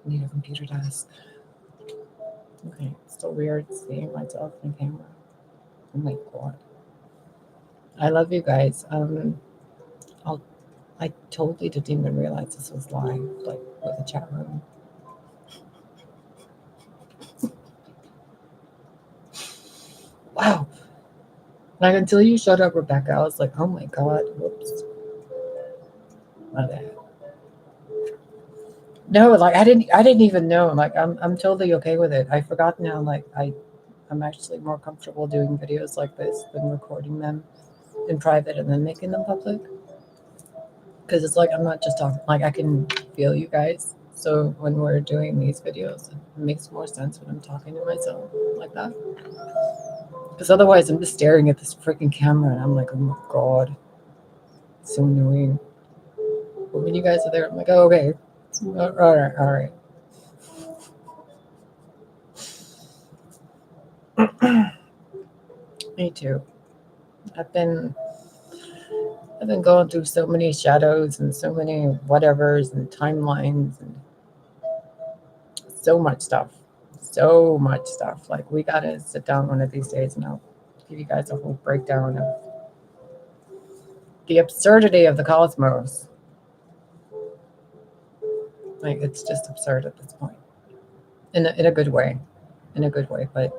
[SPEAKER 1] need a computer desk. Okay, it's so weird seeing myself in camera. Oh my god. I love you guys. I totally didn't even realize this was live, like with the chat room. Wow. Like until you showed up, Rebecca, I was like, oh my god, whoops. My bad. No, like I didn't even know. Like I'm totally okay with it. I forgot now, like I'm actually more comfortable doing videos like this than recording them in private and then making them public. Because it's like I'm not just talking, like I can feel you guys. So when we're doing these videos, it makes more sense when I'm talking to myself like that. Because otherwise I'm just staring at this freaking camera and I'm like, oh my god, it's so annoying. But when you guys are there, I'm like, oh, okay, all right. Me too. I've been going through so many shadows and so many whatevers and timelines and so much stuff. So much stuff. Like we gotta sit down one of these days and I'll give you guys a whole breakdown of the absurdity of the cosmos. Like it's just absurd at this point. In a good way. In a good way. But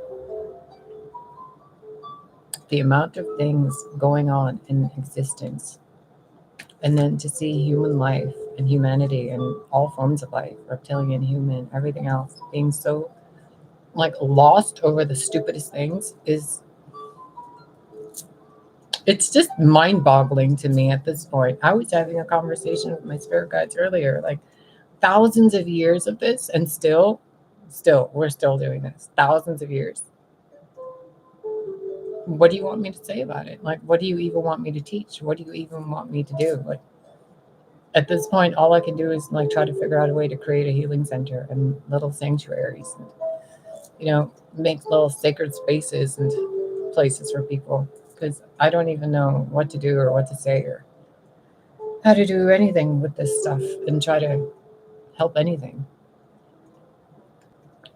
[SPEAKER 1] the amount of things going on in existence, and then to see human life and humanity and all forms of life, reptilian, human, everything else, being so like lost over the stupidest things is, it's just mind-boggling to me at this point. I was having a conversation with my spirit guides earlier, like thousands of years of this, and still we're still doing this. Thousands of years. What do you want me to say about it? Like, what do you even want me to teach? What do you even want me to do? Like, at this point, all I can do is like try to figure out a way to create a healing center and little sanctuaries, and make little sacred spaces and places for people. Because I don't even know what to do or what to say or how to do anything with this stuff and try to help anything.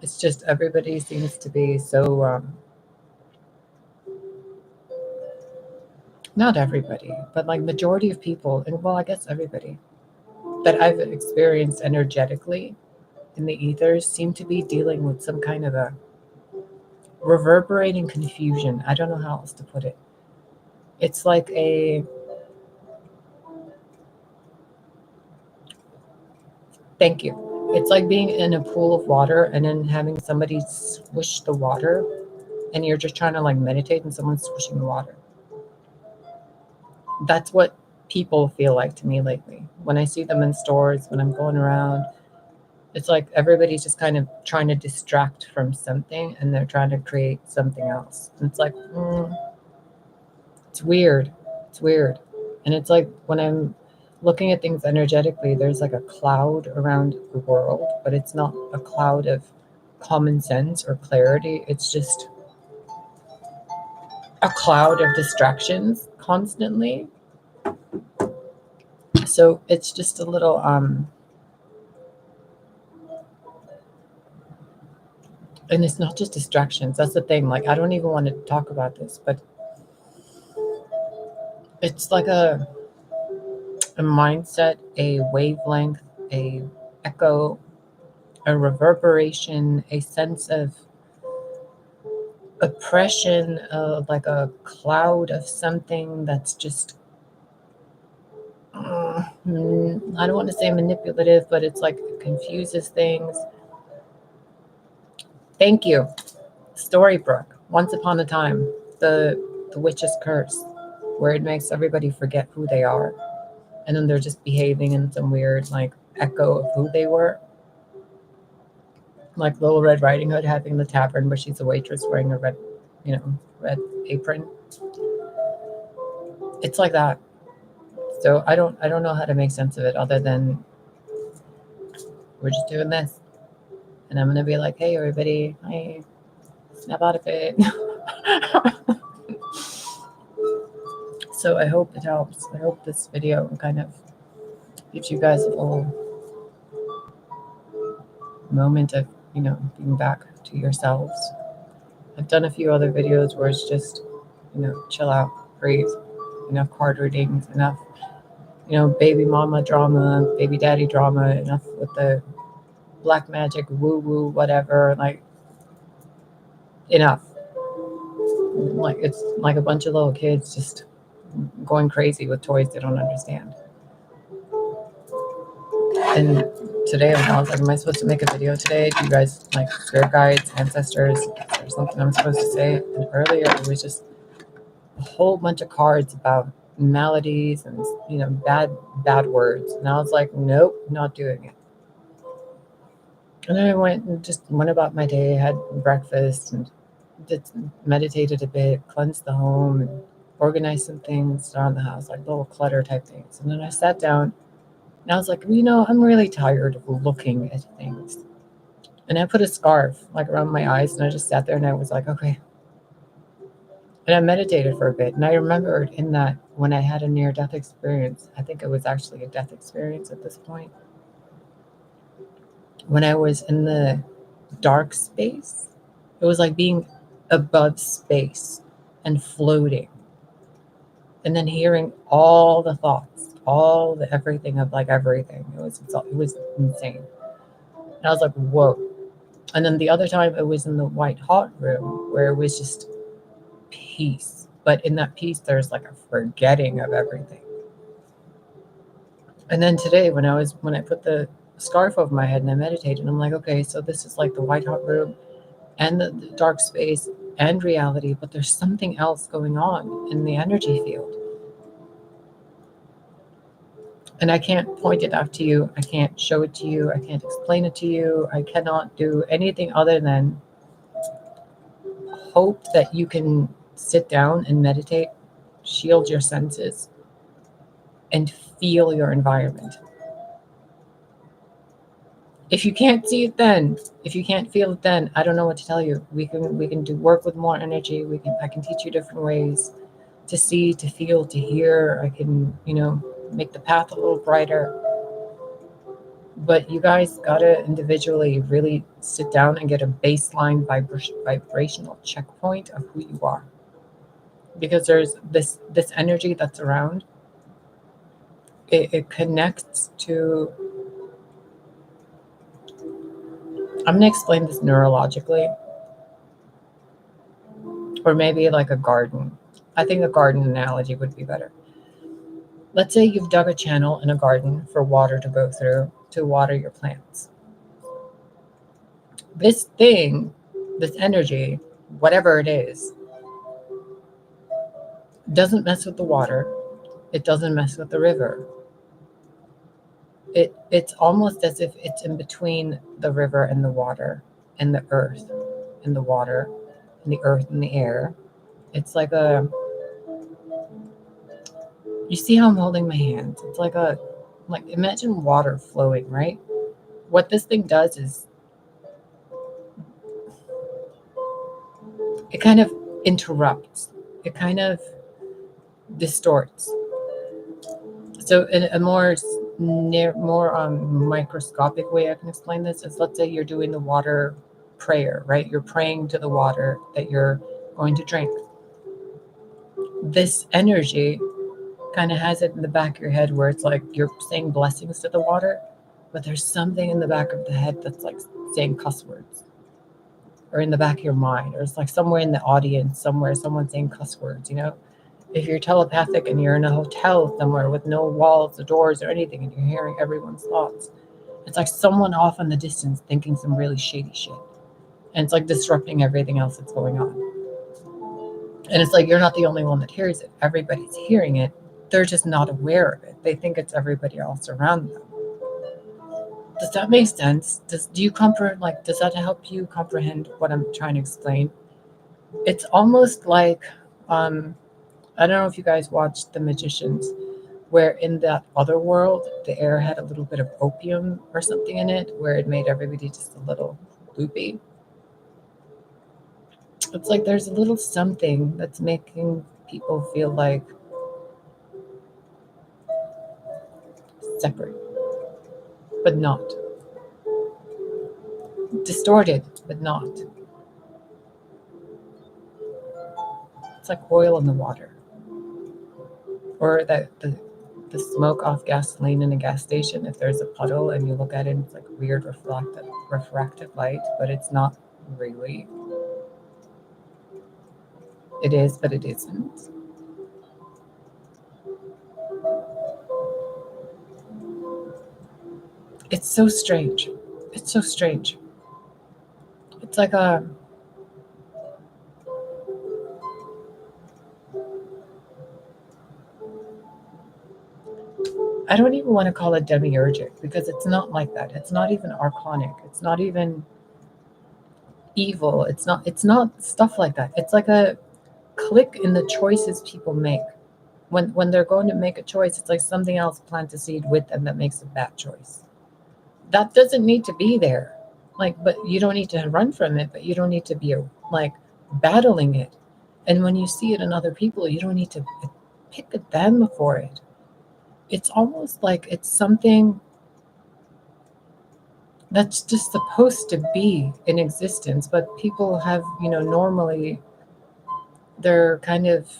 [SPEAKER 1] It's just everybody seems to be so not everybody, but like majority of people, and well, I guess everybody that I've experienced energetically in the ethers seem to be dealing with some kind of a reverberating confusion. I don't know how else to put it. It's like a thank you. It's like being in a pool of water and then having somebody swish the water, and you're just trying to like meditate and someone's swishing the water. That's what people feel like to me lately. When I see them in stores, when I'm going around, it's like everybody's just kind of trying to distract from something and they're trying to create something else. And it's like, it's weird. It's weird. And it's like when I'm looking at things energetically, there's like a cloud around the world, but it's not a cloud of common sense or clarity. It's just a cloud of distractions constantly. So it's just a little and it's not just distractions. That's the thing. Like I don't even want to talk about this, but it's like a mindset, a wavelength, a echo, a reverberation, a sense of oppression, of like a cloud of something that's just I don't want to say manipulative, but it's like it confuses things. Thank you. Storybook. Once upon a time, the witch's curse, where it makes everybody forget who they are, and then they're just behaving in some weird like echo of who they were. Like Little Red Riding Hood having the tavern where she's a waitress wearing a red, red apron. It's like that. So I don't know how to make sense of it other than we're just doing this, and I'm gonna be like, hey everybody, hey, snap out of it. So I hope it helps. I hope this video kind of gives you guys a little moment of, being back to yourselves. I've done a few other videos where it's just, chill out, breathe, enough card readings, enough, baby mama drama, baby daddy drama, enough with the black magic, woo-woo, whatever, like, enough. Like, it's like a bunch of little kids just going crazy with toys they don't understand. And today I was like, am I supposed to make a video today? Do you guys like spirit guides, ancestors, or something I'm supposed to say? And earlier it was just a whole bunch of cards about maladies and bad words. And I was like, nope, not doing it. And then I went about my day, had breakfast and meditated a bit, cleansed the home, and organized some things around the house, like little clutter type things. And then I sat down and I was like, I'm really tired of looking at things. And I put a scarf like around my eyes and I just sat there and I was like, okay. And I meditated for a bit. And I remembered in that when I had a near-death experience, I think it was actually a death experience at this point, when I was in the dark space, it was like being above space and floating. And then hearing all the thoughts, all the everything of like everything. It was insane. And I was like, whoa. And then the other time it was in the white hot room where it was just peace. But in that peace, there's like a forgetting of everything. And then today when I put the scarf over my head and I meditated, I'm like, okay, so this is like the white hot room and the dark space and reality, but there's something else going on in the energy field. And I can't point it out to you. I can't show it to you. I can't explain it to you. I cannot do anything other than hope that you can sit down and meditate, shield your senses, and feel your environment. If you can't see it then, if you can't feel it then, I don't know what to tell you. We can do work with more energy. I can teach you different ways to see, to feel, to hear. I can, make the path a little brighter. But you guys gotta individually really sit down and get a baseline vibrational checkpoint of who you are. Because there's this energy that's around. It connects to, I'm gonna explain this neurologically, or maybe like a garden. I think a garden analogy would be better. Let's say you've dug a channel in a garden for water to go through to water your plants. This thing, this energy, whatever it is, doesn't mess with the water. It doesn't mess with the river. It's almost as if it's in between the river and the water and the earth and the water and the earth and the air. It's like you see how I'm holding my hands? It's like imagine water flowing, right? What this thing does is it kind of interrupts. It kind of distorts. So in a more microscopic way I can explain this is, let's say you're doing the water prayer, right? You're praying to the water that you're going to drink. This energy kind of has it in the back of your head where it's like you're saying blessings to the water, but there's something in the back of the head that's like saying cuss words, or in the back of your mind, or it's like somewhere in the audience, somewhere someone's saying cuss words, If you're telepathic and you're in a hotel somewhere with no walls or doors or anything and you're hearing everyone's thoughts, it's like someone off in the distance thinking some really shady shit. And it's like disrupting everything else that's going on. And it's like you're not the only one that hears it. Everybody's hearing it. They're just not aware of it. They think it's everybody else around them. Does that make sense? Do you comprehend? Like, does that help you comprehend what I'm trying to explain? It's almost like, I don't know if you guys watched The Magicians, where in that other world, the air had a little bit of opium or something in it, where it made everybody just a little loopy. It's like there's a little something that's making people feel like separate, but not. Distorted, but not. It's like oil in the water. Or the smoke off gasoline in a gas station. If there's a puddle and you look at it, it's like weird refractive light, but it's not really. It is, but it isn't. It's so strange. It's so strange. It's like a. I don't even want to call it demiurgic because it's not like that. It's not even archonic. It's not even evil. It's not stuff like that. It's like a click in the choices people make. When they're going to make a choice, it's like something else plant a seed with them that makes a bad choice. That doesn't need to be there. Like, but you don't need to run from it, but you don't need to be like battling it. And when you see it in other people, you don't need to pick at them for it. It's almost like it's something that's just supposed to be in existence, but people have, normally they're kind of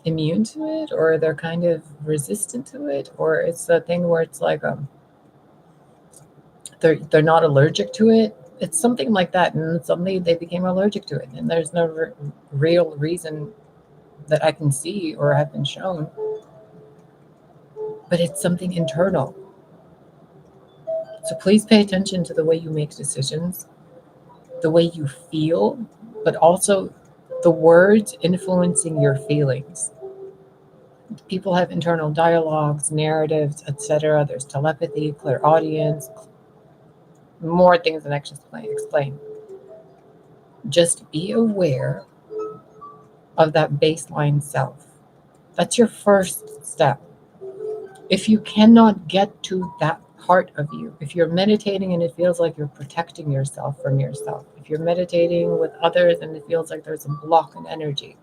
[SPEAKER 1] immune to it, or they're kind of resistant to it, or it's a thing where it's like they're not allergic to it. It's something like that, and suddenly they became allergic to it, and there's no real reason that I can see or have been shown, but it's something internal. So please pay attention to the way you make decisions, the way you feel, but also the words influencing your feelings. People have internal dialogues, narratives, etc. There's telepathy, clairaudience, more things than I can explain. Just be aware of that baseline self. That's your first step. If you cannot get to that part of you, if you're meditating and it feels like you're protecting yourself from yourself, if you're meditating with others and it feels like there's a block in energy,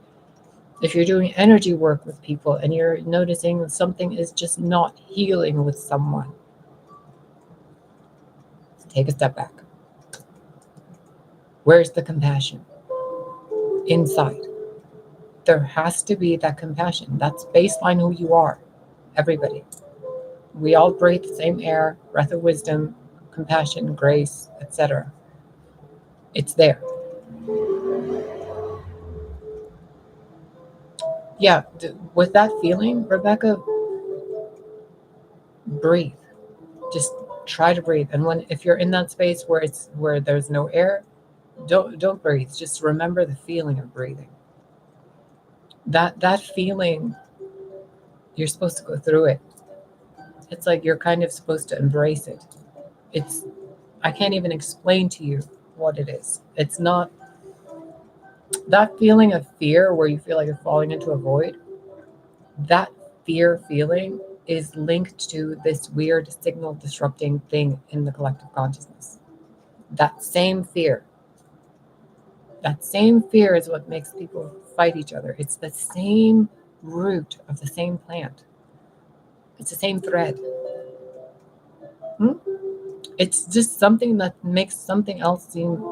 [SPEAKER 1] if you're doing energy work with people and you're noticing something is just not healing with someone, take a step back. Where's the compassion? Inside. There has to be that compassion. That's baseline who you are. Everybody. We all breathe the same air, breath of wisdom, compassion, grace, etc. It's there. Yeah, with that feeling, Rebecca, breathe. Just try to breathe. And if you're in that space where there's no air, don't breathe. Just remember the feeling of breathing. That feeling, you're supposed to go through it. It's like you're kind of supposed to embrace it. I can't even explain to you what it is. It's not that feeling of fear where you feel like you're falling into a void. That fear feeling is linked to this weird signal disrupting thing in the collective consciousness. That same fear is what makes people fight each other. It's the same root of the same plant. It's the same thread. It's just something that makes something else seem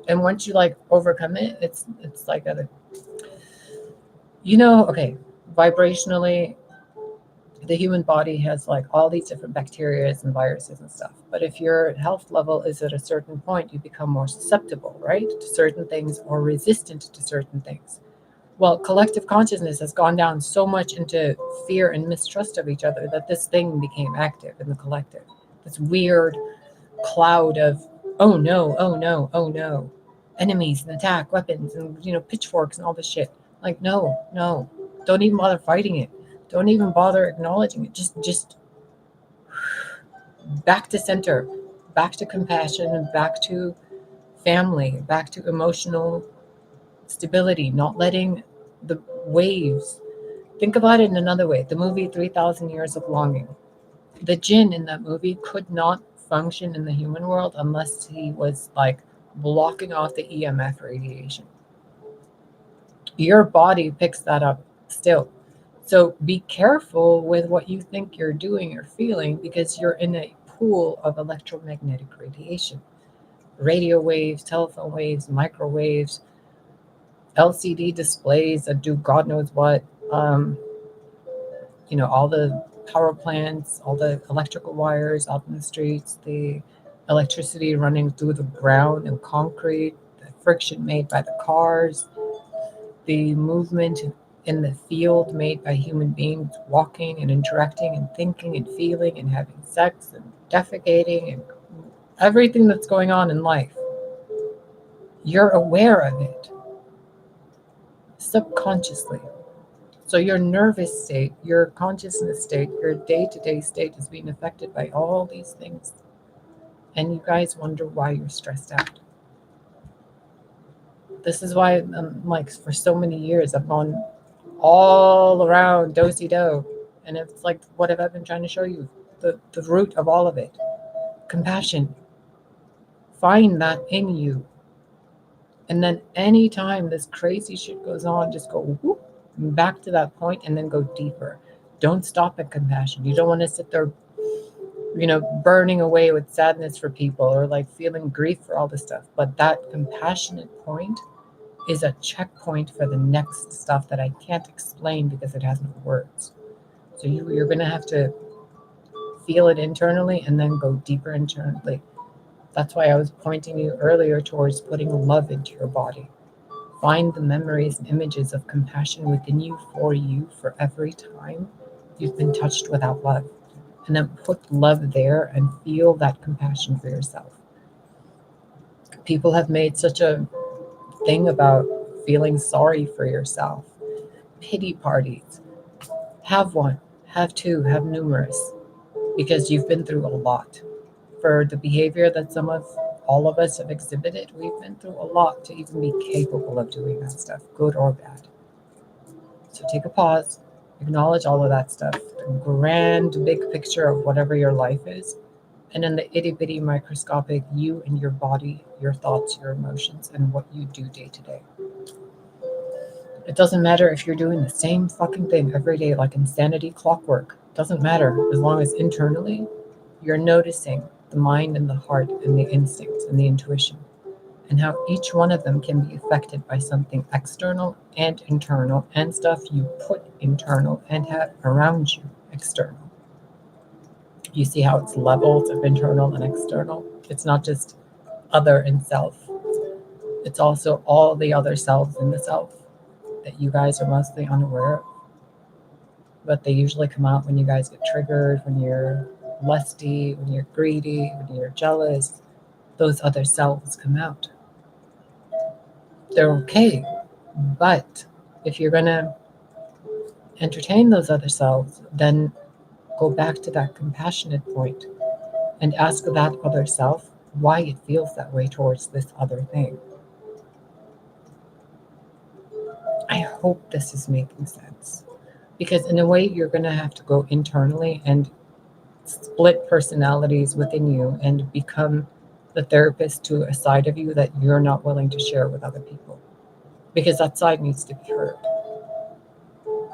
[SPEAKER 1] and once you like overcome it, it's like okay, vibrationally, the human body has like all these different bacteria and viruses and stuff. But if your health level is at a certain point, you become more susceptible, right, to certain things, or resistant to certain things. Well, collective consciousness has gone down so much into fear and mistrust of each other that this thing became active in the collective. This weird cloud of, oh no, oh no, oh no, enemies and attack, weapons and, pitchforks and all this shit. Like, no, no, don't even bother fighting it. Don't even bother acknowledging it. Just back to center, back to compassion, back to family, back to emotional stability, not letting the waves. Think about it in another way. The movie 3,000 Years of Longing. The jinn in that movie could not function in the human world unless he was like blocking off the EMF radiation. Your body picks that up still. So be careful with what you think you're doing or feeling because you're in a pool of electromagnetic radiation. Radio waves, telephone waves, microwaves, LCD displays that do God knows what. All the power plants, all the electrical wires out in the streets, the electricity running through the ground and concrete, the friction made by the cars, the movement in the field made by human beings walking and interacting and thinking and feeling and having sex and defecating and everything that's going on in life. You're aware of it subconsciously. So your nervous state, your consciousness state, your day-to-day state is being affected by all these things. And you guys wonder why you're stressed out. This is why, like, for so many years, I've gone all around do-si-do. And it's like, what have I been trying to show you? The root of all of it. Compassion. Find that in you. And then anytime this crazy shit goes on, just go whoop, back to that point and then go deeper. Don't stop at compassion. You don't want to sit there, burning away with sadness for people or like feeling grief for all this stuff. But that compassionate point is a checkpoint for the next stuff that I can't explain because it has no words. So you're going to have to feel it internally and then go deeper internally. That's why I was pointing you earlier towards putting love into your body. Find the memories and images of compassion within you for every time you've been touched without love. And then put love there and feel that compassion for yourself. People have made such a thing about feeling sorry for yourself. Pity parties. Have one, have two, have numerous, because you've been through a lot. For the behavior that all of us have exhibited, we've been through a lot to even be capable of doing that stuff, good or bad. So take a pause, acknowledge all of that stuff, the grand big picture of whatever your life is, and then the itty-bitty microscopic you and your body, your thoughts, your emotions, and what you do day to day. It doesn't matter if you're doing the same fucking thing every day like insanity clockwork. It doesn't matter as long as internally you're noticing the mind and the heart and the instincts and the intuition and how each one of them can be affected by something external and internal and stuff you put internal and have around you external. You see how it's levels of internal and external? It's not just other and self. It's also all the other selves in the self that you guys are mostly unaware of. But they usually come out when you guys get triggered, when you're lusty, when you're greedy, when you're jealous. Those other selves come out. They're okay. But if you're going to entertain those other selves, then go back to that compassionate point and ask that other self why it feels that way towards this other thing. I hope this is making sense. Because in a way, you're going to have to go internally and split personalities within you and become the therapist to a side of you that you're not willing to share with other people. Because that side needs to be heard.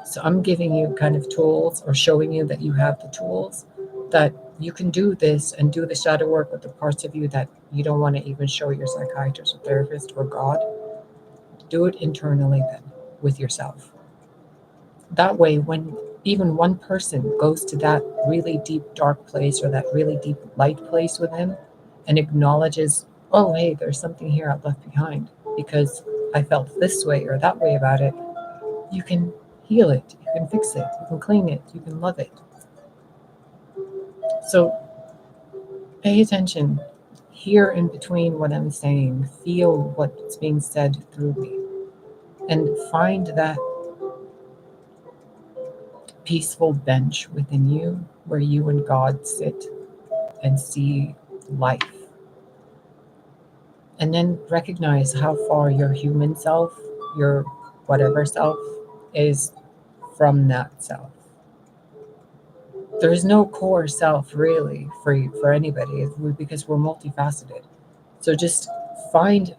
[SPEAKER 1] So I'm giving you kind of tools or showing you that you have the tools that you can do this and do the shadow work with the parts of you that you don't want to even show your psychiatrist or therapist or God. Do it internally then with yourself. That way, when even one person goes to that really deep dark place or that really deep light place within and acknowledges, oh, hey, there's something here I've left behind because I felt this way or that way about it, you can heal it, you can fix it, you can clean it, you can love it. So pay attention, hear in between what I'm saying, feel what's being said through me, and find that peaceful bench within you where you and God sit and see life. And then recognize how far your human self, your whatever self, is from that self. There is no core self really for anybody because we're multifaceted. So just find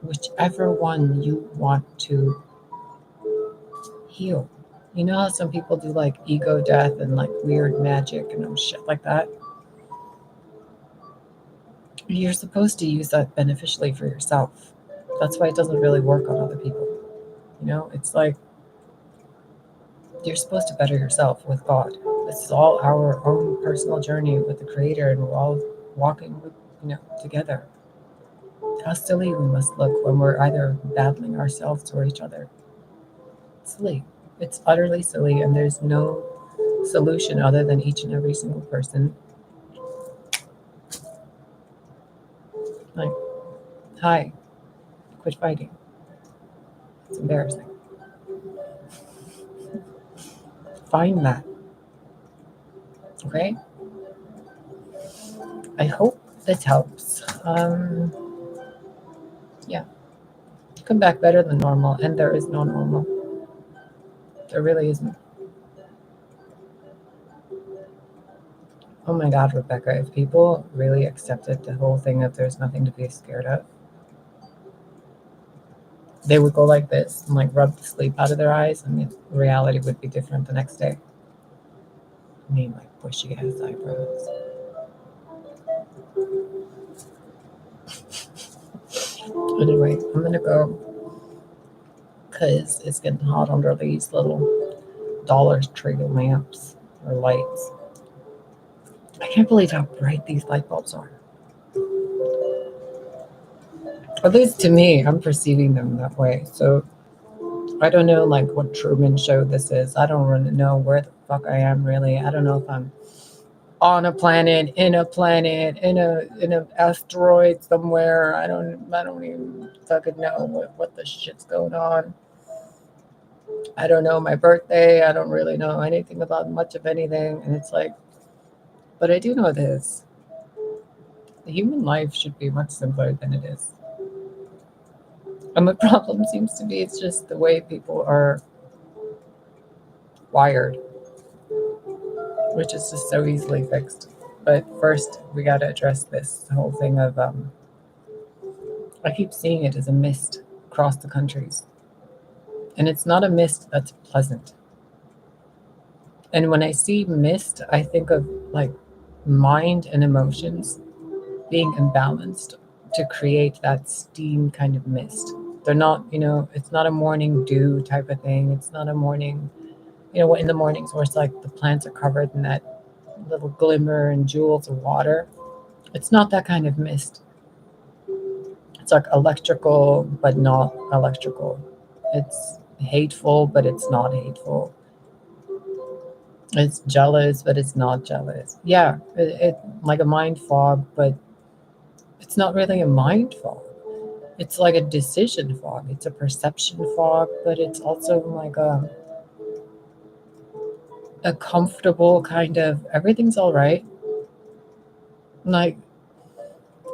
[SPEAKER 1] whichever one you want to heal. You know how some people do like ego death and like weird magic and shit like that? You're supposed to use that beneficially for yourself. That's why it doesn't really work on other people. You know, it's like you're supposed to better yourself with God. This is all our own personal journey with the Creator, and we're all walking, together. How silly we must look when we're either battling ourselves or each other. It's silly. It's utterly silly, and there's no solution other than each and every single person. Like, hi, quit fighting. It's embarrassing. Find that. Okay? I hope this helps. Yeah. Come back better than normal, and there is no normal. There really isn't. Oh my God, Rebecca, if people really accepted the whole thing that there's nothing to be scared of, they would go like this and like rub the sleep out of their eyes, and reality would be different the next day. I mean, like bushy ass eyebrows. Anyway, I'm gonna go because it's getting hot under these little Dollar Tree lamps or lights. I can't believe how bright these light bulbs are. At least to me, I'm perceiving them that way. So I don't know like what Truman Show this is. I don't really know where the fuck I am really. I don't know if I'm on a planet, in a asteroid somewhere. I don't even fucking know what the shit's going on. I don't know my birthday. I don't really know anything about much of anything. And it's like, but I do know this. The human life should be much simpler than it is. And the problem seems to be it's just the way people are wired, which is just so easily fixed. But first, we got to address this whole thing of I keep seeing it as a mist across the countries. And it's not a mist that's pleasant. And when I see mist, I think of like mind and emotions being imbalanced to create that steam kind of mist. They're not, it's not a morning dew type of thing. It's not a morning, in the mornings where it's like the plants are covered in that little glimmer and jewels of water. It's not that kind of mist. It's like electrical, but not electrical. It's hateful, but it's not hateful. It's jealous, but it's not jealous. Yeah, it like a mind fog, but it's not really a mind fog. It's like a decision fog. It's a perception fog, but it's also like a comfortable kind of everything's all right. Like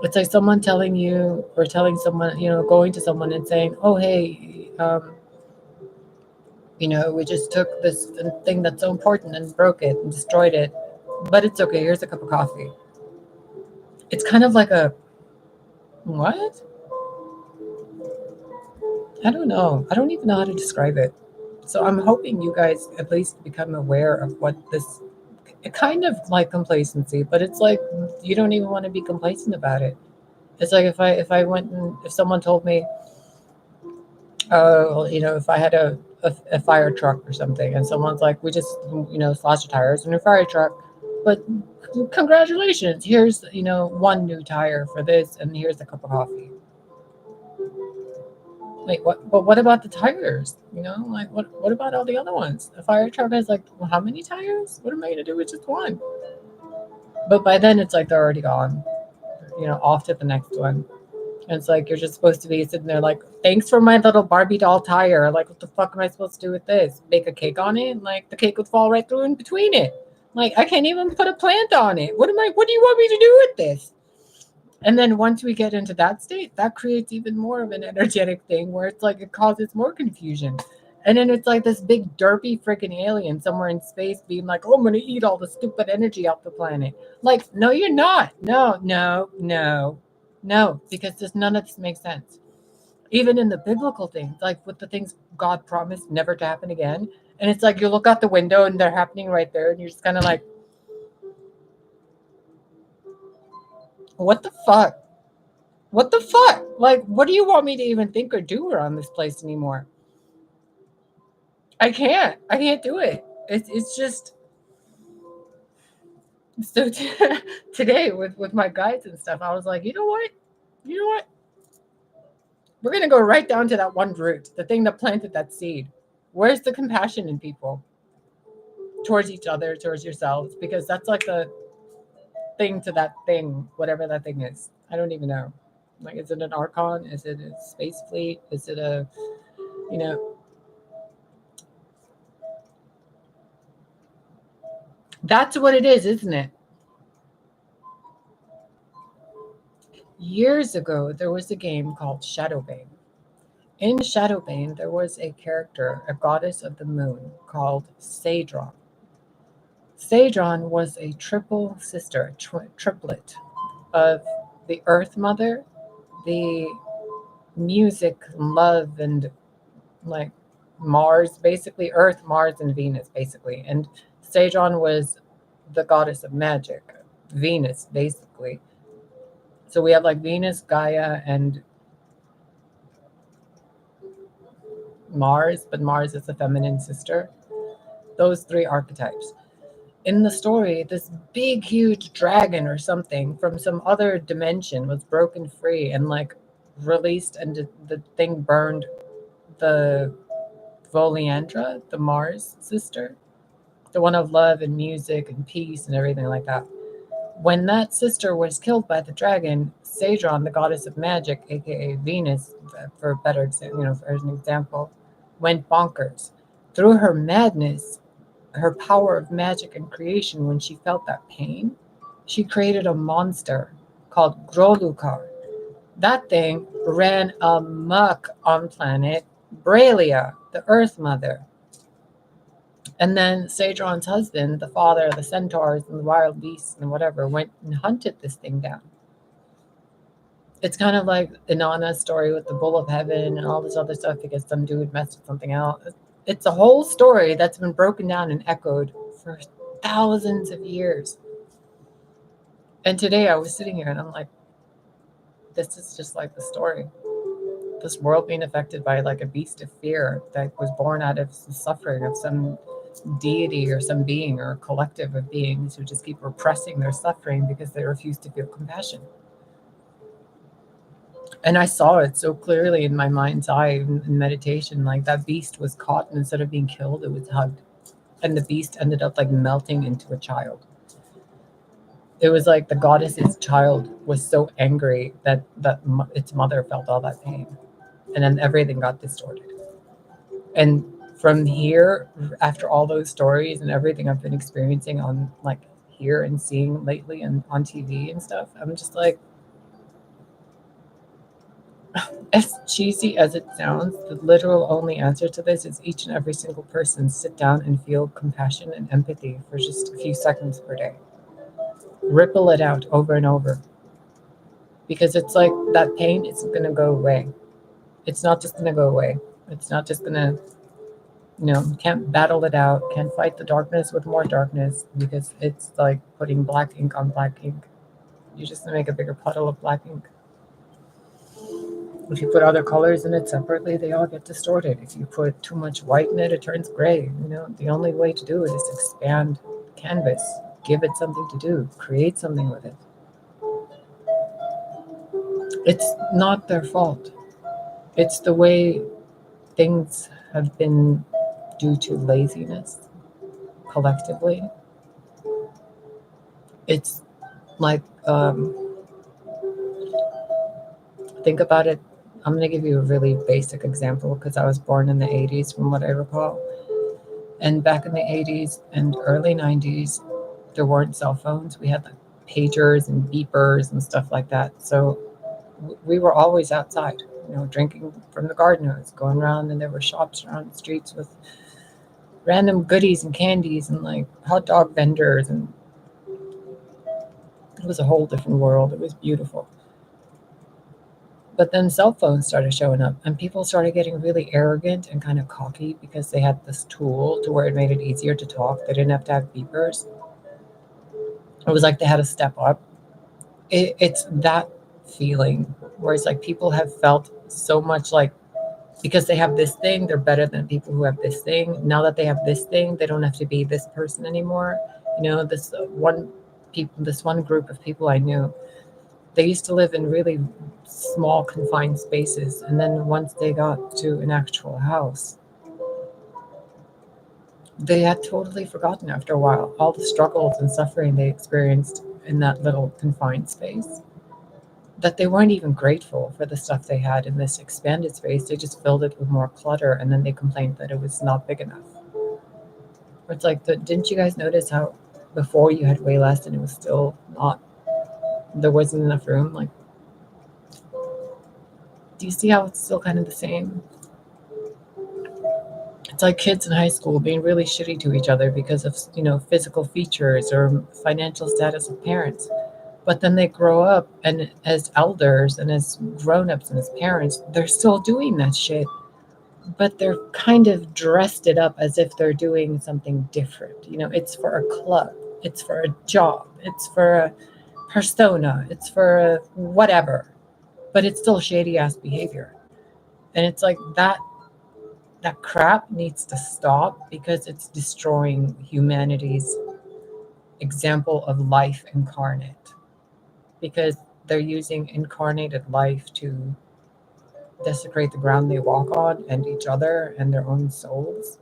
[SPEAKER 1] it's like someone telling you or telling someone, going to someone and saying, "Oh, hey, we just took this thing that's so important and broke it and destroyed it, but it's okay. Here's a cup of coffee." It's kind of like a what? I don't know. I don't even know how to describe it. So I'm hoping you guys at least become aware of what this kind of like complacency, but it's like you don't even want to be complacent about it. It's like if I went and if someone told me, oh, if I had a fire truck or something, and someone's like, we just slashed the tires in your fire truck, but congratulations, here's one new tire for this, and here's a cup of coffee. Like what? But what about the tires? You know, like what about all the other ones? A fire truck has like, well, how many tires? What am I gonna do with just one? But by then it's like they're already gone. You know, off to the next one. And it's like you're just supposed to be sitting there like, thanks for my little Barbie doll tire. Like, what the fuck am I supposed to do with this? Bake a cake on it? Like the cake would fall right through in between it. Like I can't even put a plant on it. What do you want me to do with this? And then once we get into that state, that creates even more of an energetic thing where it's like it causes more confusion. And then it's like this big derpy freaking alien somewhere in space being like, oh, I'm going to eat all the stupid energy off the planet. Like, no, you're not. No, no, no, no, because just none of this makes sense. Even in the biblical things, like with the things God promised never to happen again. And it's like you look out the window and they're happening right there. And you're just kind of like, what the fuck? What the fuck? Like, what do you want me to even think or do around this place anymore? I can't. I can't do it. It's just so today with my guides and stuff, I was like, you know what? You know what? We're gonna go right down to that one root, the thing that planted that seed. Where's the compassion in people towards each other, towards yourselves? Because that's like the thing to that thing, whatever that thing is. I don't even know. Like, is it an archon? Is it a space fleet? Is it a, you know, that's what it is, isn't it? Years ago, there was a game called Shadowbane. In Shadowbane, there was a character, a goddess of the moon, called Sadron. Sadron was a triple sister, triplet of the Earth Mother, the music, love, and like Mars, basically Earth, Mars, and Venus, basically. And Sadron was the goddess of magic, Venus, basically. So we have like Venus, Gaia, and Mars, but Mars is the feminine sister. Those three archetypes. In the story, this big, huge dragon or something from some other dimension was broken free and like released, and the thing burned the Voliandra, the Mars sister, the one of love and music and peace and everything like that. When that sister was killed by the dragon, Sadron, the goddess of magic, aka Venus, for a better, for an example, went bonkers. Through her madness, her power of magic and creation, when she felt that pain, she created a monster called Grolukar. That thing ran amok on planet Bralia, the Earth Mother. And then Sadron's husband, the father of the centaurs and the wild beasts and whatever, went and hunted this thing down. It's kind of like Inanna's story with the bull of heaven and all this other stuff because some dude messed with something else. It's a whole story that's been broken down and echoed for thousands of years. And today I was sitting here and I'm like, this is just like the story. This world being affected by like a beast of fear that was born out of the suffering of some deity or some being or a collective of beings who just keep repressing their suffering because they refuse to feel compassion. And I saw it so clearly in my mind's eye in meditation. Like that beast was caught, and instead of being killed, it was hugged. And the beast ended up like melting into a child. It was like the goddess's child was so angry that its mother felt all that pain. And then everything got distorted. And from here, after all those stories and everything I've been experiencing on like here and seeing lately and on TV and stuff, I'm just like, as cheesy as it sounds, the literal only answer to this is each and every single person sit down and feel compassion and empathy for just a few seconds per day. Ripple it out over and over. Because it's like that pain isn't going to go away. It's not just going to go away. It's not just going to, can't battle it out, can't fight the darkness with more darkness because it's like putting black ink on black ink. You just make a bigger puddle of black ink. If you put other colors in it separately, they all get distorted. If you put too much white in it, it turns gray. The only way to do it is expand the canvas, give it something to do, create something with it. It's not their fault. It's the way things have been due to laziness collectively. It's like, think about it. I'm going to give you a really basic example because I was born in the 80s, from what I recall. And back in the 80s and early 90s, there weren't cell phones. We had like pagers and beepers and stuff like that. So we were always outside, drinking from the garden hose, going around, and there were shops around the streets with random goodies and candies and like hot dog vendors, and it was a whole different world. It was beautiful. But then cell phones started showing up, and people started getting really arrogant and kind of cocky because they had this tool to where it made it easier to talk. They didn't have to have beepers. It was like they had to step up. It's that feeling where it's like people have felt so much like, because they have this thing, they're better than people who have this thing. Now that they have this thing, they don't have to be this person anymore. This one group of people I knew, they used to live in really small confined spaces, and then once they got to an actual house, they had totally forgotten after a while all the struggles and suffering they experienced in that little confined space, that they weren't even grateful for the stuff they had in this expanded space. They just filled it with more clutter, and then they complained that it was not big enough. It's like, didn't you guys notice how before you had way less and it was still not, there wasn't enough room? Like, do you see how it's still kind of the same? It's like kids in high school being really shitty to each other because of, physical features or financial status of parents. But then they grow up, and as elders and as grown-ups and as parents, they're still doing that shit. But they're kind of dressed it up as if they're doing something different. It's for a club, it's for a job, it's for a persona, it's for a whatever. But it's still shady ass behavior. And it's like that crap needs to stop because it's destroying humanity's example of life incarnate. Because they're using incarnated life to desecrate the ground they walk on and each other and their own souls.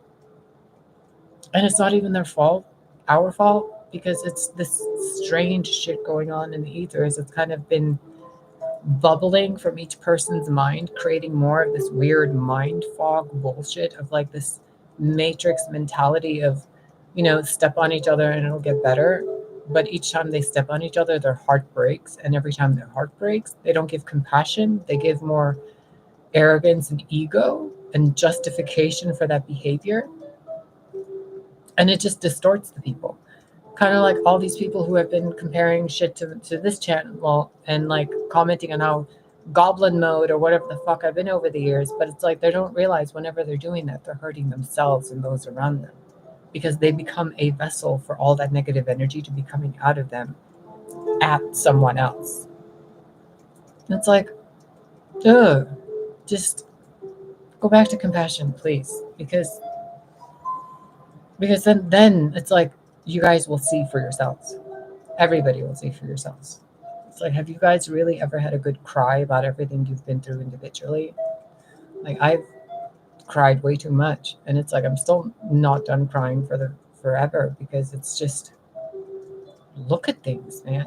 [SPEAKER 1] And it's not even their fault, our fault, because it's this strange shit going on in the ethers. It's kind of been bubbling from each person's mind, creating more of this weird mind fog bullshit of like this matrix mentality of, step on each other and it'll get better. But each time they step on each other, their heart breaks. And every time their heart breaks, they don't give compassion. They give more arrogance and ego and justification for that behavior. And it just distorts the people. Kind of like all these people who have been comparing shit to this channel and like commenting on how goblin mode or whatever the fuck I've been over the years. But it's like they don't realize whenever they're doing that, they're hurting themselves and those around them, because they become a vessel for all that negative energy to be coming out of them at someone else. And it's like, ugh, just go back to compassion, please, because then it's like you guys will see for yourselves. Everybody will see for yourselves. It's like, have you guys really ever had a good cry about everything you've been through individually? Like, I've cried way too much, and it's like I'm still not done crying forever, because it's just, look at things, man.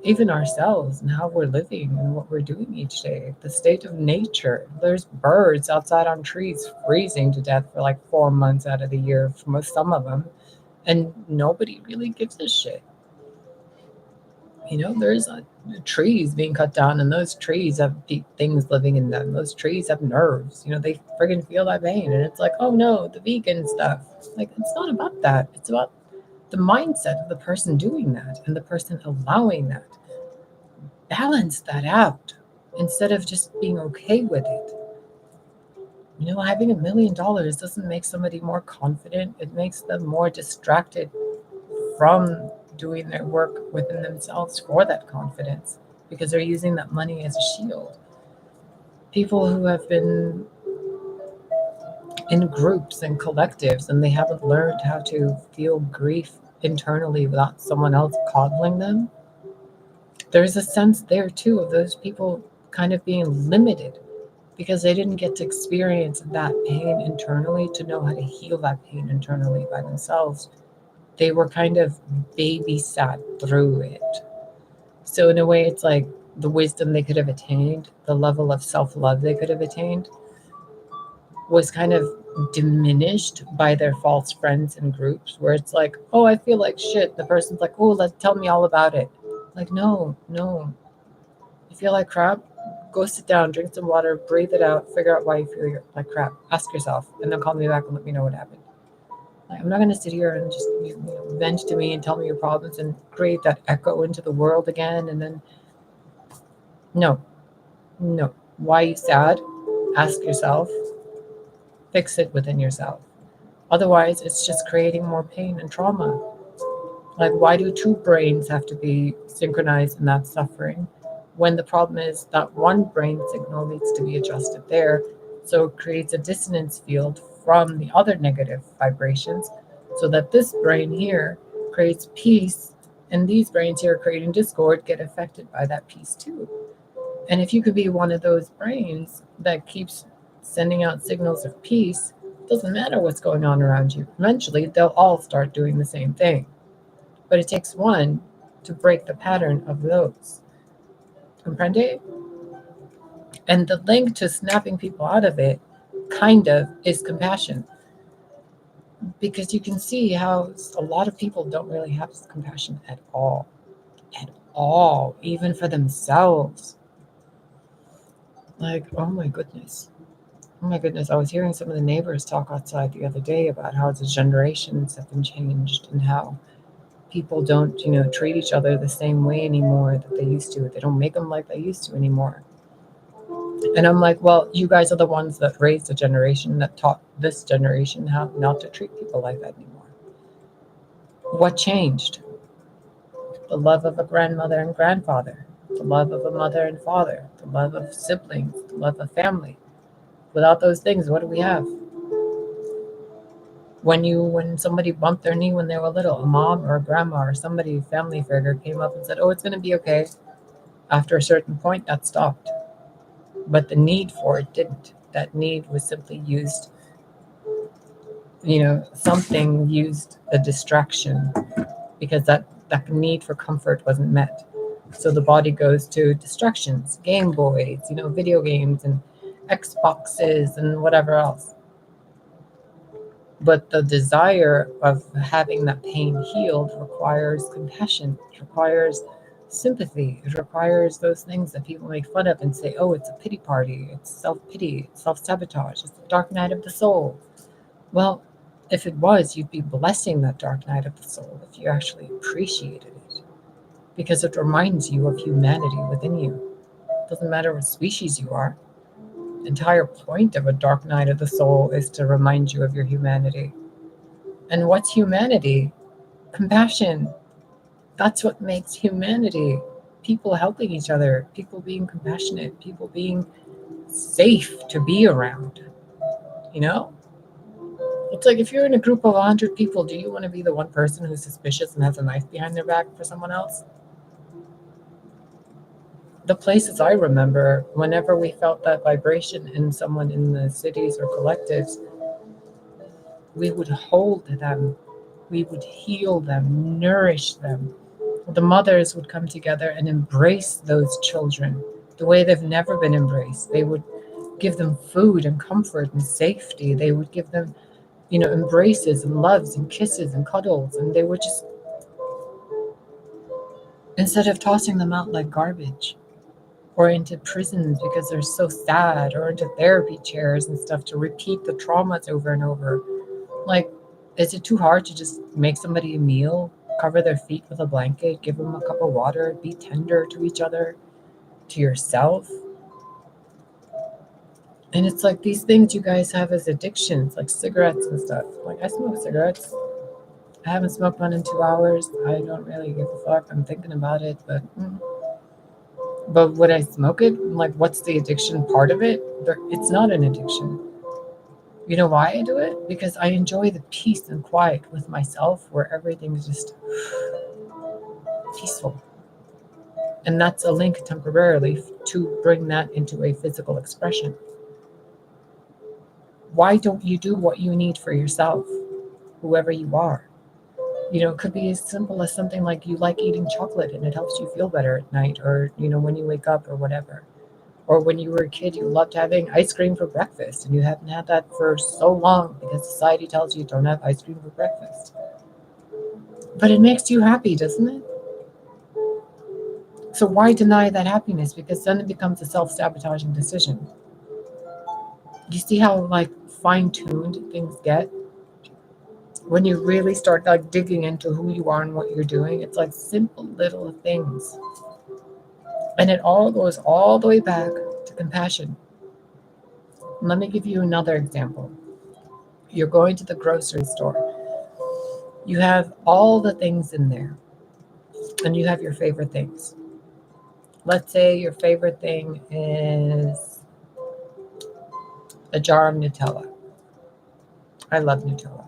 [SPEAKER 1] Even ourselves and how we're living and what we're doing each day. The state of nature. There's birds outside on trees freezing to death for like 4 months out of the year, for some of them, and nobody really gives a shit. There's trees being cut down, and those trees have things living in them. Those trees have nerves. They friggin' feel that pain, and it's like, oh no, the vegan stuff. Like, it's not about that. It's about the mindset of the person doing that and the person allowing that. Balance that out instead of just being okay with it. Having $1 million doesn't make somebody more confident. It makes them more distracted from doing their work within themselves for that confidence, because they're using that money as a shield. People who have been in groups and collectives and they haven't learned how to feel grief internally without someone else coddling them, there's a sense there too of those people kind of being limited because they didn't get to experience that pain internally to know how to heal that pain internally by themselves. They were kind of babysat through it. So in a way, it's like the wisdom they could have attained, the level of self-love they could have attained, was kind of diminished by their false friends and groups, where it's like, oh, I feel like shit. The person's like, oh, tell me all about it. Like, no. You feel like crap? Go sit down, drink some water, breathe it out, figure out why you feel like crap. Ask yourself, and then call me back and let me know what happened. Like, I'm not going to sit here and just vent to me and tell me your problems and create that echo into the world again. And then, no. Why are you sad? Ask yourself. Fix it within yourself. Otherwise, it's just creating more pain and trauma. Like, why do two brains have to be synchronized in that suffering when the problem is that one brain signal needs to be adjusted there? So it creates a dissonance field from the other negative vibrations so that this brain here creates peace, and these brains here creating discord get affected by that peace too. And if you could be one of those brains that keeps sending out signals of peace, it doesn't matter what's going on around you. Eventually, they'll all start doing the same thing. But it takes one to break the pattern of those. Comprende? And the link to snapping people out of it, kind of, is compassion. Because you can see how a lot of people don't really have compassion at all. At all. Even for themselves. Like, oh my goodness. Oh my goodness. I was hearing some of the neighbors talk outside the other day about how the generations have been changed and how people don't, treat each other the same way anymore that they used to. They don't make them like they used to anymore. And I'm like, well, you guys are the ones that raised a generation that taught this generation how not to treat people like that anymore. What changed? The love of a grandmother and grandfather, the love of a mother and father, the love of siblings, the love of family. Without those things, what do we have? When somebody bumped their knee when they were little, a mom or a grandma or somebody, family figure, came up and said, oh, it's going to be okay. After a certain point, that stopped. But the need for it didn't. That need was simply used, something used a distraction because that need for comfort wasn't met. So the body goes to distractions, Game Boys, video games and Xboxes and whatever else. But the desire of having that pain healed requires compassion. It requires sympathy. It requires those things that people make fun of and say, oh, it's a pity party. It's self-pity, it's self-sabotage. It's the dark night of the soul. Well, if it was, you'd be blessing that dark night of the soul if you actually appreciated it. Because it reminds you of humanity within you. It doesn't matter what species you are. The entire point of a dark night of the soul is to remind you of your humanity. And what's humanity? Compassion. That's what makes humanity. People helping each other, people being compassionate, people being safe to be around. It's like if you're in a group of 100 people, do you want to be the one person who's suspicious and has a knife behind their back for someone else? The places I remember, whenever we felt that vibration in someone in the cities or collectives, we would hold them, we would heal them, nourish them. The mothers would come together and embrace those children the way they've never been embraced. They would give them food and comfort and safety. They would give them, embraces and loves and kisses and cuddles. And they would just, instead of tossing them out like garbage or into prisons because they're so sad, or into therapy chairs and stuff to repeat the traumas over and over. Like, is it too hard to just make somebody a meal, cover their feet with a blanket, give them a cup of water, be tender to each other, to yourself? And it's like these things you guys have as addictions, like cigarettes and stuff. Like, I smoke cigarettes. I haven't smoked one in 2 hours. I don't really give a fuck. I'm thinking about it, but would I smoke it? Like, what's the addiction part of it? It's not an addiction. You know why I do it? Because I enjoy the peace and quiet with myself where everything's just peaceful. And that's a link temporarily to bring that into a physical expression. Why don't you do what you need for yourself, whoever you are? It could be as simple as something like you like eating chocolate and it helps you feel better at night, or, when you wake up or whatever. Or when you were a kid, you loved having ice cream for breakfast and you haven't had that for so long because society tells you don't have ice cream for breakfast. But it makes you happy, doesn't it? So why deny that happiness? Because then it becomes a self-sabotaging decision. You see how fine-tuned things get? When you really start digging into who you are and what you're doing, it's like simple little things. And it all goes all the way back to compassion. Let me give you another example. You're going to the grocery store. You have all the things in there, and you have your favorite things. Let's say your favorite thing is a jar of Nutella. I love Nutella.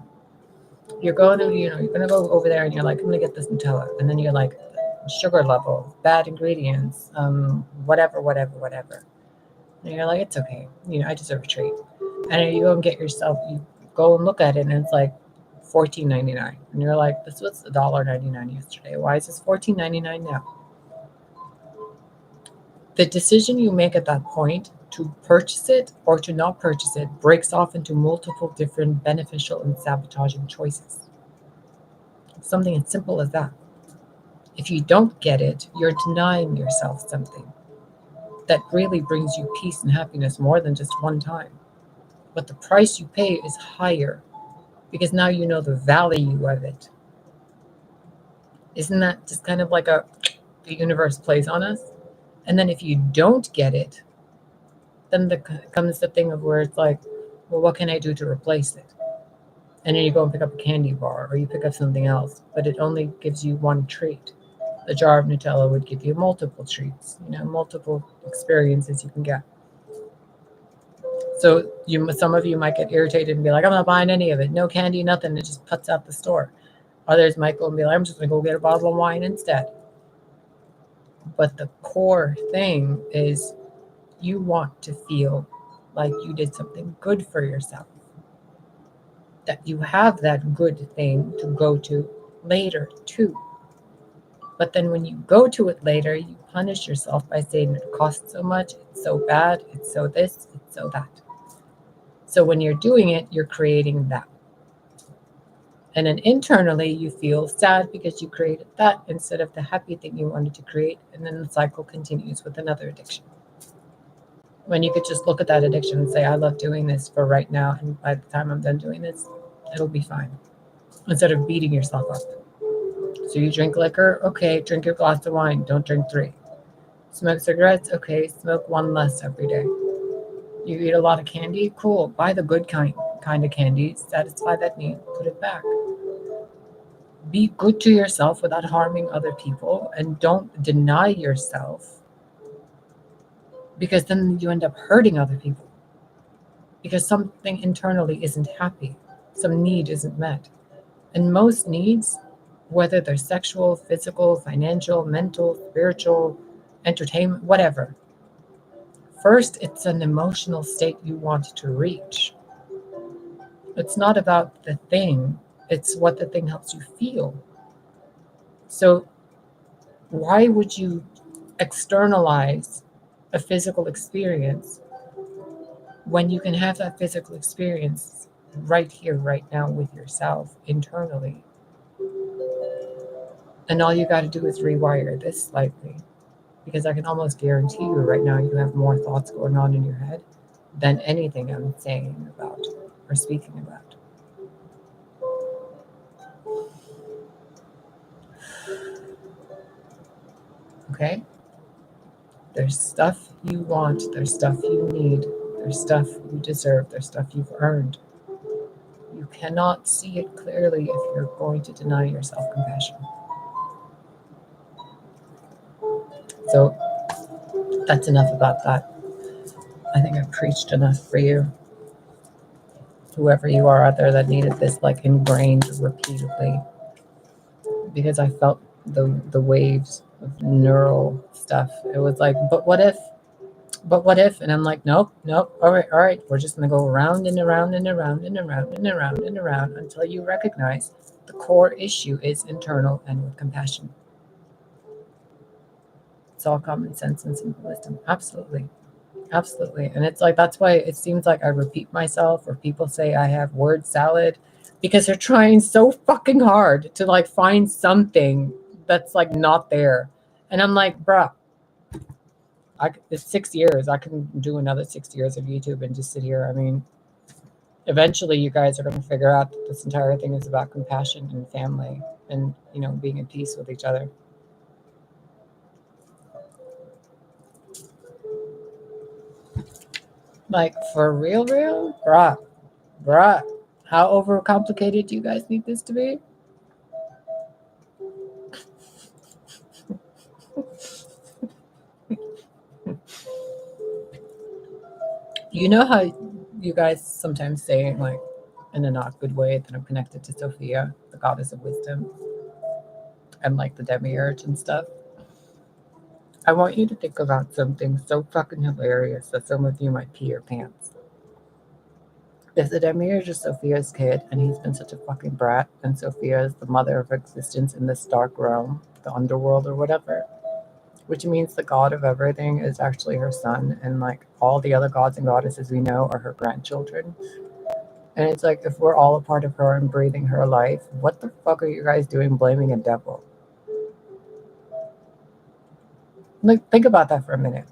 [SPEAKER 1] You're going to, you're going to go over there and you're like, I'm going to get this Nutella. And then you're like, sugar level, bad ingredients, whatever, whatever, whatever. And you're like, it's okay. I deserve a treat. And you go and get yourself, you go and look at it and it's like $14.99. And you're like, this was $1.99 yesterday. Why is this $14.99 now? The decision you make at that point to purchase it or to not purchase it breaks off into multiple different beneficial and sabotaging choices. Something as simple as that. If you don't get it, you're denying yourself something that really brings you peace and happiness more than just one time. But the price you pay is higher because now you know the value of it. Isn't that just kind of like the universe plays on us? And then if you don't get it, then comes the thing of where it's like, well, what can I do to replace it? And then you go and pick up a candy bar or you pick up something else, but it only gives you one treat. The jar of Nutella would give you multiple treats, multiple experiences you can get. So some of you might get irritated and be like, I'm not buying any of it. No candy, nothing. It just puts out the store. Others might go and be like, I'm just going to go get a bottle of wine instead. But the core thing is you want to feel like you did something good for yourself. That you have that good thing to go to later too. But then when you go to it later, you punish yourself by saying it costs so much, it's so bad, it's so this, it's so that. So when you're doing it, you're creating that. And then internally, you feel sad because you created that instead of the happy thing you wanted to create. And then the cycle continues with another addiction. When you could just look at that addiction and say, I love doing this for right now. And by the time I'm done doing this, it'll be fine. Instead of beating yourself up. So you drink liquor, okay, drink your glass of wine, don't drink 3. Smoke cigarettes, okay, smoke 1 less every day. You eat a lot of candy, cool, buy the good kind of candy, satisfy that need, put it back. Be good to yourself without harming other people, and don't deny yourself, because then you end up hurting other people. Because something internally isn't happy, some need isn't met. And most needs, whether they're sexual, physical, financial, mental, spiritual, entertainment, whatever, first, it's an emotional state you want to reach. It's not about the thing, it's what the thing helps you feel. So why would you externalize a physical experience when you can have that physical experience right here, right now with yourself internally? And all you got to do is rewire this slightly, because I can almost guarantee you right now you have more thoughts going on in your head than anything I'm saying about or speaking about. Okay? There's stuff you want, there's stuff you need, there's stuff you deserve, there's stuff you've earned. You cannot see it clearly if you're going to deny yourself compassion. So that's enough about that. I think I've preached enough for you. Whoever you are out there that needed this ingrained repeatedly, because I felt the waves of neural stuff. It was like, but what if? But what if? And I'm like, nope. All right. We're just going to go around and around and around and around and around and around until you recognize the core issue is internal and with compassion. It's all common sense and simple wisdom. Absolutely. Absolutely. And it's like, that's why it seems like I repeat myself, or people say I have word salad, because they're trying so fucking hard to like find something that's like not there. And I'm like, bruh, it's 6 years. I can do another 6 years of YouTube and just sit here. I mean, eventually you guys are going to figure out that this entire thing is about compassion and family and, being at peace with each other. Like, for real, bruh, how overcomplicated do you guys need this to be? You know how you guys sometimes say, like, in a not good way, that I'm connected to Sophia, the goddess of wisdom, and like the demiurge and stuff? I want you to think about something so fucking hilarious that some of you might pee your pants. If the demiurge is Sophia's kid and he's been such a fucking brat, and Sophia is the mother of existence in this dark realm, the underworld or whatever, which means the god of everything is actually her son, and like all the other gods and goddesses we know are her grandchildren. And it's like, if we're all a part of her and breathing her life, what the fuck are you guys doing blaming a devil? Like, think about that for a minute.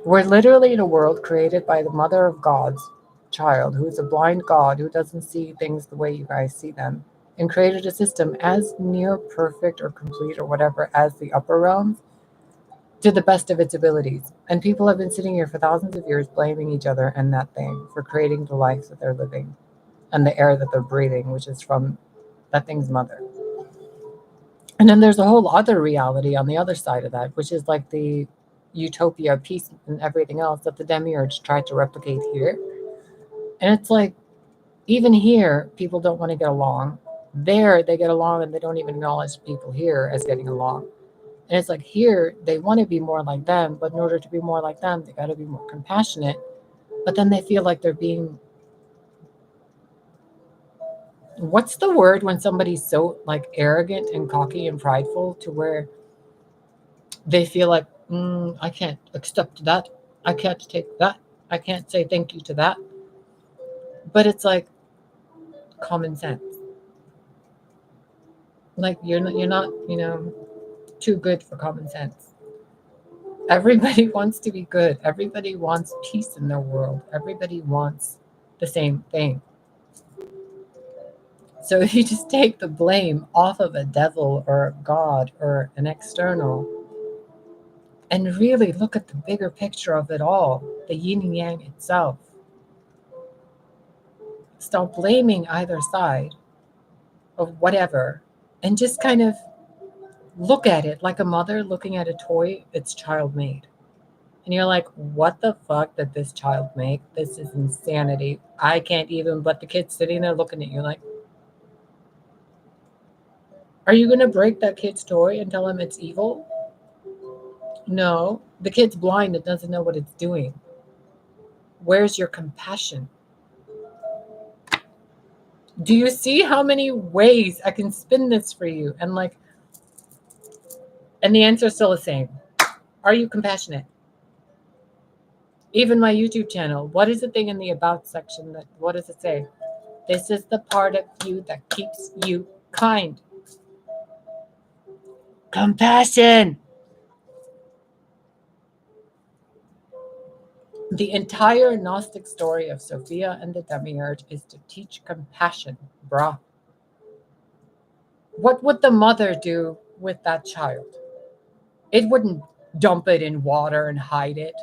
[SPEAKER 1] We're literally in a world created by the mother of God's child, who is a blind god who doesn't see things the way you guys see them, and created a system as near perfect or complete or whatever as the upper realms, to the best of its abilities. And people have been sitting here for thousands of years blaming each other and that thing for creating the life that they're living and the air that they're breathing, which is from that thing's mother. And then there's a whole other reality on the other side of that, which is like the utopia, peace, and everything else that the demiurge tried to replicate here. And it's like, even here, people don't want to get along. There, they get along and they don't even acknowledge people here as getting along. And it's like, here, they want to be more like them, but in order to be more like them, they got to be more compassionate. But then they feel like they're being, what's the word when somebody's so like arrogant and cocky and prideful to where they feel like, I can't accept that. I can't take that. I can't say thank you to that. But it's like common sense. Like, you're not, too good for common sense. Everybody wants to be good. Everybody wants peace in their world. Everybody wants the same thing. So if you just take the blame off of a devil or a god or an external and really look at the bigger picture of it all, the yin and yang itself, stop blaming either side of whatever, and just kind of look at it like a mother looking at a toy its child made. And you're like, what the fuck did this child make? This is insanity. I can't even, but the kid's sitting there looking at you like, are you going to break that kid's toy and tell him it's evil? No, the kid's blind and doesn't know what it's doing. Where's your compassion? Do you see how many ways I can spin this for you? And like, and the answer is still the same. Are you compassionate? Even my YouTube channel, what is the thing in the about section that, what does it say? This is the part of you that keeps you kind. Compassion. The entire Gnostic story of Sophia and the demiurge is to teach compassion, brah. What would the mother do with that child? It wouldn't dump it in water and hide it.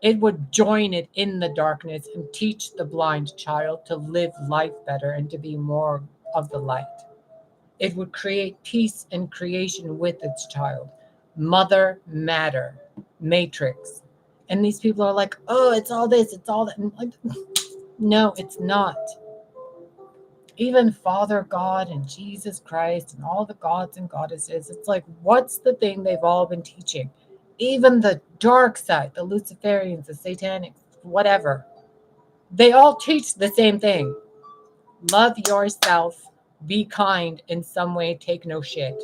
[SPEAKER 1] It would join it in the darkness and teach the blind child to live life better and to be more of the light. It would create peace and creation with its child. Mother matter, matrix. And these people are like, oh, it's all this, it's all that. And like, no, it's not. Even Father God and Jesus Christ and all the gods and goddesses, it's like, what's the thing they've all been teaching? even the dark side, the Luciferians, the Satanics, whatever, they all teach the same thing. Love yourself, be kind in some way, take no shit.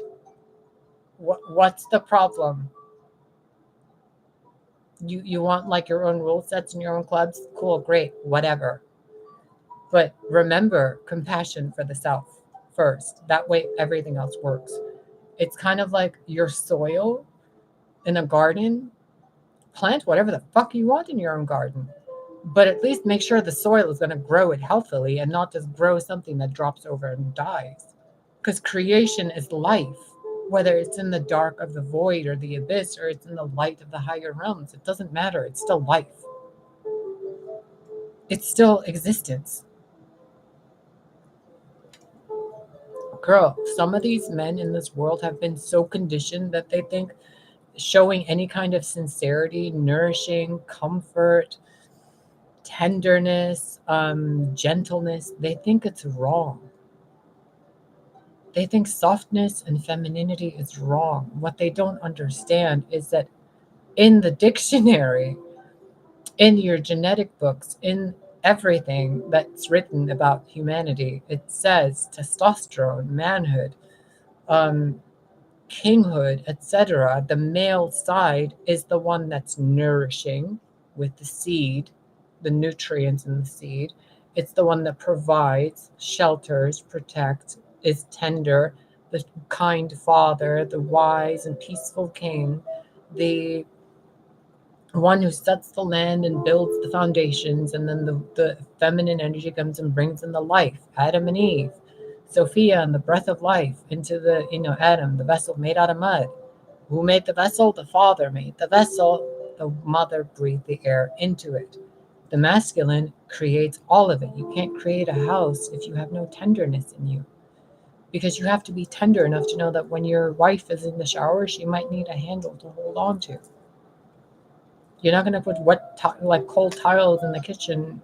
[SPEAKER 1] What's the problem? You want like your own rule sets and your own clubs? Cool, great, whatever. But remember, compassion for the self first. That way everything else works. It's kind of like your soil in a garden. Plant whatever the fuck you want in your own garden. But at least make sure the soil is going to grow it healthily and not just grow something that drops over and dies. Because creation is life. Whether it's in the dark of the void or the abyss or it's in the light of the higher realms, it doesn't matter. It's still life. It's still existence. Girl, some of these men in this world have been so conditioned that they think showing any kind of sincerity, nourishing, comfort, tenderness, gentleness, they think it's wrong. They think softness and femininity is wrong. What they don't understand is that in the dictionary, in your genetic books, in everything that's written about humanity, it says testosterone, manhood, kinghood, etc. The male side is the one that's nourishing with the seed, the nutrients in the seed. It's the one that provides, shelters, protects, is tender, the kind father, the wise and peaceful king, the one who sets the land and builds the foundations, and then the feminine energy comes and brings in the life. Adam and Eve, Sophia and the breath of life into the, Adam, the vessel made out of mud. Who made the vessel? The father made the vessel. The mother breathed the air into it. The masculine creates all of it. You can't create a house if you have no tenderness in you. Because you have to be tender enough to know that when your wife is in the shower, she might need a handle to hold on to. You're not going to put like cold tiles in the kitchen,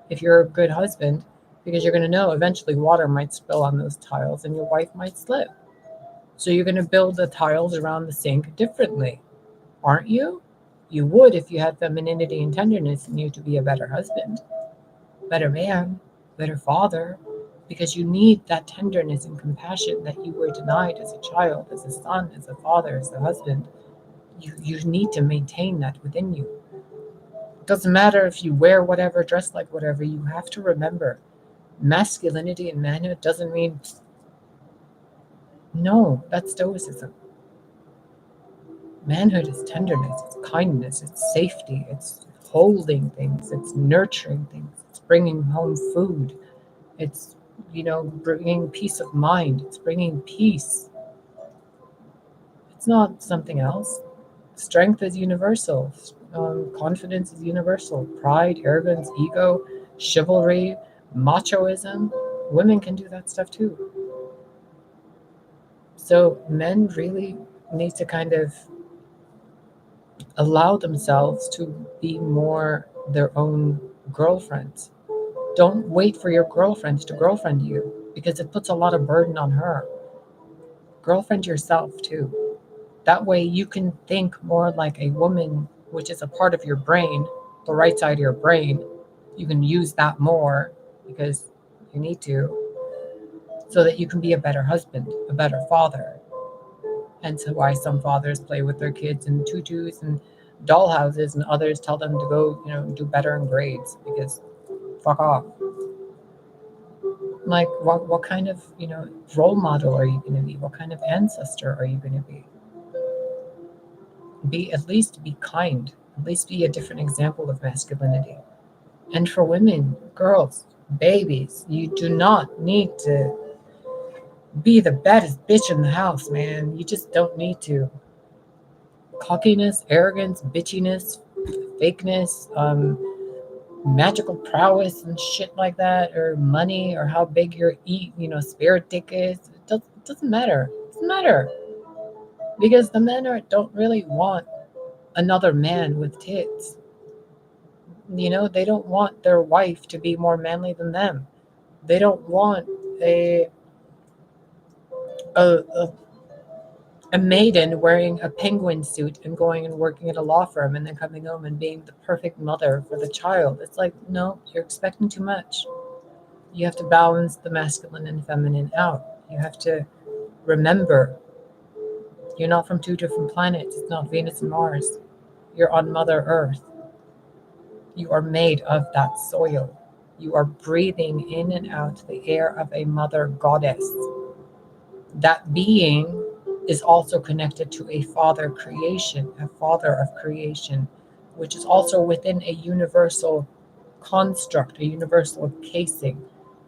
[SPEAKER 1] if you're a good husband, because you're going to know eventually water might spill on those tiles and your wife might slip. So you're going to build the tiles around the sink differently, aren't you? You would if you had femininity and tenderness in you to be a better husband, better man, better father, because you need that tenderness and compassion that you were denied as a child, as a son, as a father, as a husband. You need to maintain that within you. It doesn't matter if you wear whatever, dress like whatever. You have to remember, masculinity and manhood doesn't mean, no, that's stoicism. Manhood is tenderness, it's kindness, it's safety, it's holding things, it's nurturing things, it's bringing home food, it's, bringing peace of mind, it's bringing peace. It's not something else. Strength is universal. Confidence is universal. Pride, arrogance, ego, chivalry, machoism. Women can do that stuff too. So men really need to kind of allow themselves to be more their own girlfriends. Don't wait for your girlfriend to girlfriend you, because it puts a lot of burden on her. Girlfriend yourself too. That way you can think more like a woman, which is a part of your brain, the right side of your brain. You can use that more because you need to, so that you can be a better husband, a better father. Hence why some fathers play with their kids in tutus and dollhouses, and others tell them to go, do better in grades, because fuck off. Like, what kind of, role model are you going to be? What kind of ancestor are you going to be? At least be kind. At least be a different example of masculinity. And for women, girls, babies, you do not need to be the baddest bitch in the house, man. You just don't need to. Cockiness, arrogance, bitchiness, fakeness, magical prowess and shit like that, or money, or how big your spirit dick is. It doesn't matter. It doesn't matter. Because the men don't really want another man with tits. They don't want their wife to be more manly than them. They don't want a a maiden wearing a penguin suit and going and working at a law firm and then coming home and being the perfect mother for the child. It's like, no, you're expecting too much. You have to balance the masculine and feminine out. You have to remember you're not from two different planets. It's not Venus and Mars. You're on Mother Earth. You are made of that soil. You are breathing in and out the air of a mother goddess. That being is also connected to a father creation, a father of creation, which is also within a universal construct, a universal casing.